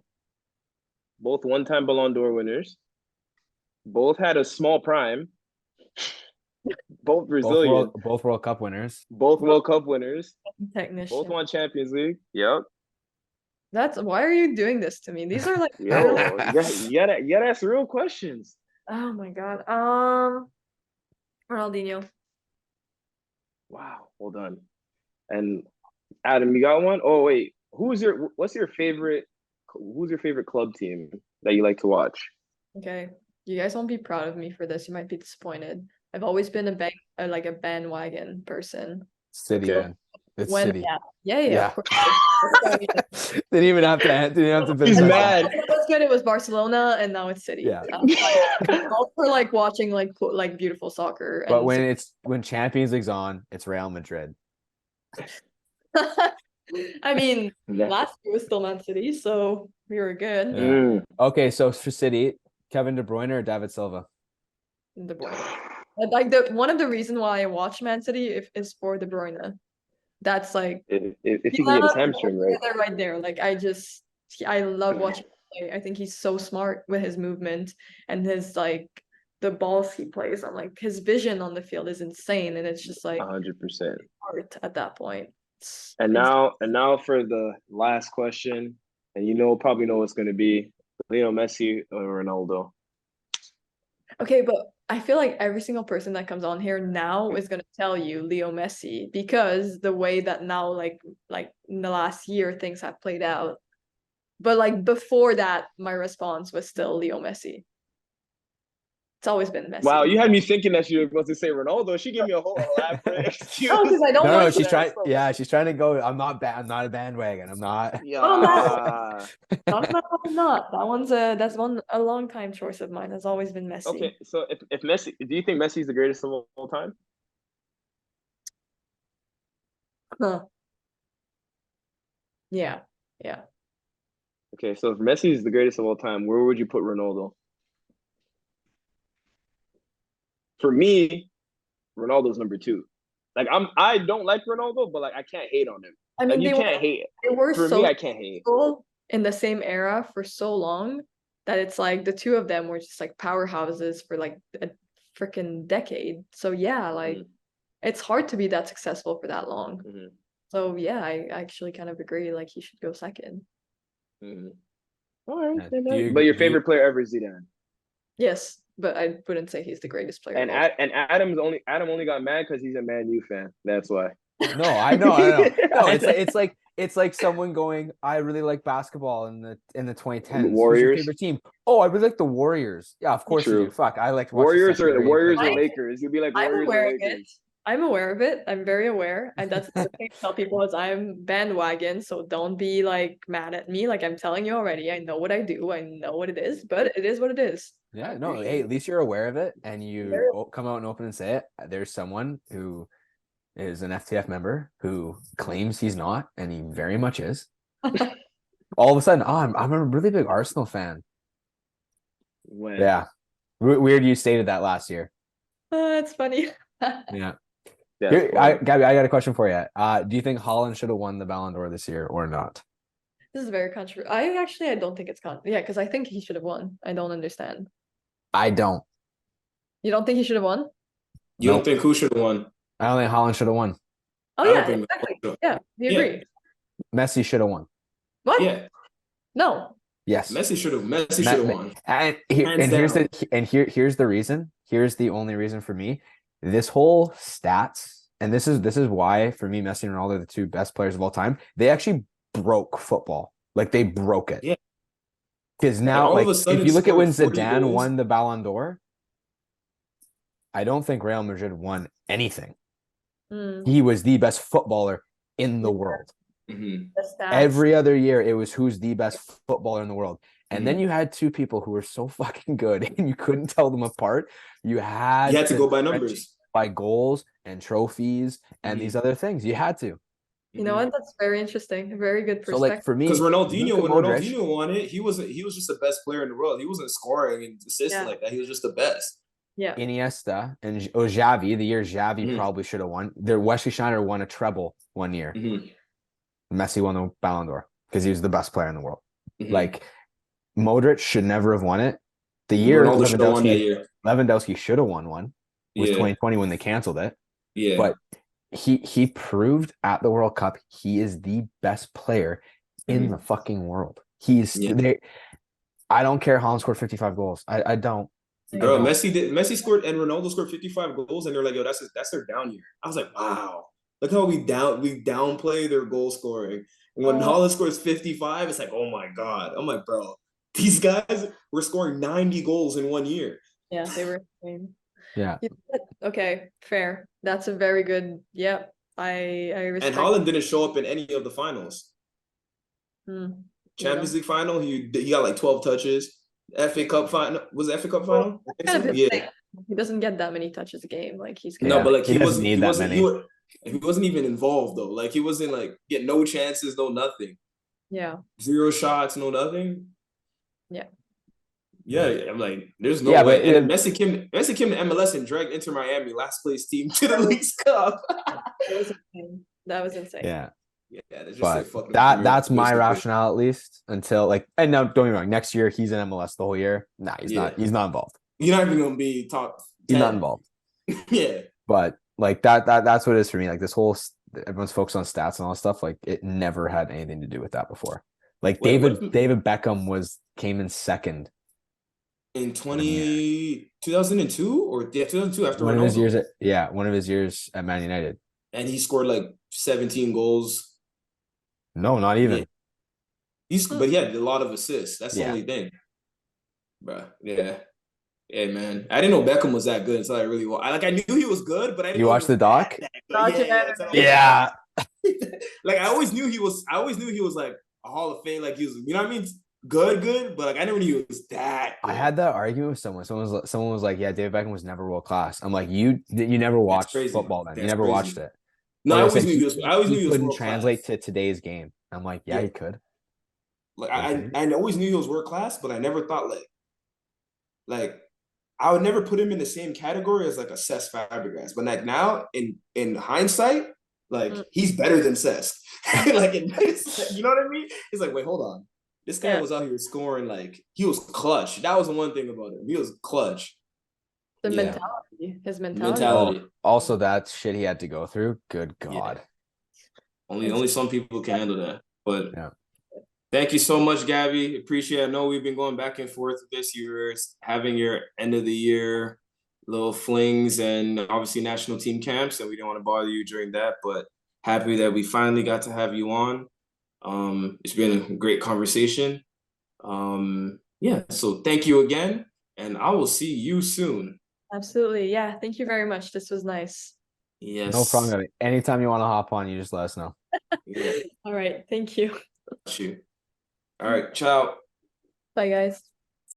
Both one-time Ballon d'Or winners. Both had a small prime. Both Brazilian. Both World Cup winners. Both World Cup winners. Technician. Both won Champions League. Yep. That's why are you doing this to me? These are like Yo, you gotta ask real questions. oh my God. Ronaldinho. Wow, well done. And Adam, you got one? Oh wait, who's your favorite club team that you like to watch? Okay. You guys won't be proud of me for this. You might be disappointed. I've always been a bandwagon person. City, Okay. man. It's When City. yeah. Of course. Didn't even have to He's finish. mad. When it was good, it was Barcelona, and now it's City. Yeah. All for like watching like beautiful soccer. But And when Champions League's on, it's Real Madrid. I mean, last year was still Man City, so we were good. Yeah. Okay, so for City, Kevin De Bruyne or David Silva? De Bruyne. Like one of the reasons why I watch Man City is for De Bruyne. That's like if you can get his hamstring right. Right there. Like I love watching him play. I think he's so smart with his movement and his like the balls he plays. I'm like his vision on the field is insane, and it's just like 100%. art at that point. And now for the last question, and probably know what's going to be Lionel Messi or Ronaldo. Okay, but I feel like every single person that comes on here now is gonna tell you Leo Messi because the way that now like in the last year things have played out. But like before that, my response was still Leo Messi. It's always been Messi. Wow, you had me thinking that you were supposed to say Ronaldo. She gave me a whole elaborate excuse. No, because I don't No, want she's to. trying. Yeah, she's trying to go. I'm not a bandwagon. I'm not. Yeah. No, I'm not. That's a long time choice of mine. Has always been Messi. Okay, so if Messi, do you think Messi is the greatest of all time? Huh. Yeah. Okay, so if Messi is the greatest of all time, where would you put Ronaldo? For me, Ronaldo's number 2. Like I don't like Ronaldo, but like I can't hate on him. I mean, you can't hate. They were For so me, I can't hate. in the same era for so long that it's like the two of them were just like powerhouses for like a freaking decade. So yeah, like it's hard to be that successful for that long. So yeah, I actually kind of agree. Like he should go second. All right, Yeah, but your favorite player ever is Zidane. Yes, but I wouldn't say he's the greatest player. And Adam only got mad because he's a Man U fan. That's why. No, I know. No, it's like someone going, I really like basketball in the 2010s. Warriors. Who's your favorite team? Oh, I really like the Warriors. Yeah, of course you do. Fuck, I like to watch Warriors the or Lakers. You'd be like Warriors or Lakers. I'm aware of it. I'm very aware. And that's the thing I tell people is I'm bandwagon. So don't be like mad at me. Like I'm telling you already. I know what I do. I know what it is, but it is what it is. Yeah, no, hey, at least you're aware of it and you come out and open and say it. There's someone who is an FTF member who claims he's not, and he very much is. All of a sudden, I'm a really big Arsenal fan. When? Yeah. Weird you stated that last year. It's funny. Yeah. Gabby, I got a question for you. Do you think Haaland should have won the Ballon d'Or this year or not? This is very controversial. I don't think it's because I think he should have won. I don't understand. I don't. You don't think he should have won? You don't think who should have won? I don't think Haaland should have won. Oh yeah, exactly. Yeah, we agree. Messi should have won. What? Yeah. No. Yes. Messi should have won. Here's the reason. Here's the only reason for me. This whole stats, and this is why for me, Messi and Ronaldo are the two best players of all time. They actually broke football. Like they broke it. Yeah. Because now, like, if you look at when Zidane goals. won the Ballon d'Or, I don't think Real Madrid won anything. He was the best footballer in the world. Every other year, it was who's the best footballer in the world. And then you had two people who were so fucking good and you couldn't tell them apart. You had to go by numbers, by goals and trophies and these other things. You had to. You know what? That's very interesting. Very good perspective. So, like, for me, because Ronaldinho, when Ronaldinho won it, he was just the best player in the world. He wasn't scoring and assisting like that. He was just the best. Yeah. Iniesta and Xavi, the year Xavi probably should have won. Wesley Sneijder won a treble one year. Messi won the Ballon d'Or because he was the best player in the world. Like, Modric should never have won it. The year Lewandowski should have won one was 2020 when they canceled it. Yeah. But he proved at the World Cup he is the best player in the fucking world. He's I don't care. Haaland scored 55 goals. I don't. Bro, Messi scored and Ronaldo scored 55 goals, and they're like, yo, that's their down year. I was like, wow. Look how we downplay their goal scoring. And when Haaland scores 55, it's like, oh my God. I'm like, bro, these guys were scoring 90 goals in 1 year. Yeah, they were insane. Yeah. Okay, fair. That's a very good. Yeah, I respect. And Haaland didn't show up in any of the finals. Champions League final, he got like 12 touches. FA Cup final was the FA Cup final. He doesn't get that many touches a game. Like he's good. No, but like he wasn't many. He wasn't even involved though. Like he wasn't like get no chances, no nothing. Yeah. 0 shots, no nothing. Yeah. Yeah, I'm like, there's no way. And Messi came to MLS and dragged Inter Miami, last place team, to the League's Cup. That was insane. Yeah. Yeah, but that's my rationale at least until like, and now don't get me wrong, next year he's in MLS the whole year. Nah, he's not involved. You're not even gonna be top 10. He's not involved. Yeah. But like that's what it is for me. Like this whole everyone's focused on stats and all that stuff. Like it never had anything to do with that before. Like David Beckham came in second. In 2002 or 2002 after one of his years one of his years at Man United. And he scored like 17 goals. No, not even. But he had a lot of assists. That's the only thing. Bro, yeah. Yeah, man. I didn't know Beckham was that good until I really watched. I knew he was good, but I didn't know. You watched the doc? Yeah. Like I always knew he was like a Hall of Fame, like he was, you know what I mean? Good, but like I never knew he was that good. I had that argument with someone. Someone was like, "Yeah, David Beckham was never world class." I'm like, "You never watched football then? You never watched it." No, I always knew he was. I always knew he was couldn't translate to today's game. I'm like, yeah, he could. Like I always knew he was world class, but I never thought like I would never put him in the same category as like a Cesc Fabregas. But like now, in hindsight, like he's better than Cesc. Like you know what I mean? It's like, wait, hold on. This guy was out here scoring like he was clutch. That was the one thing about him. He was clutch. The Yeah. mentality, his mentality. Mentality. Also, that shit he had to go through. Good Yeah. God. Only some people can handle that. But Yeah. thank you so much, Gabby. Appreciate it. I know we've been going back and forth this year, having your end of the year little flings and obviously national team camps, and we didn't want to bother you during that, but happy that we finally got to have you on. It's been a great conversation. Yeah, so thank you again, and I will see you soon. Absolutely. Yeah. Thank you very much. This was nice. Yes. No problem. Anytime you want to hop on, you just let us know. Yeah. All right. Thank you. Got you. All right. Ciao. Bye, guys.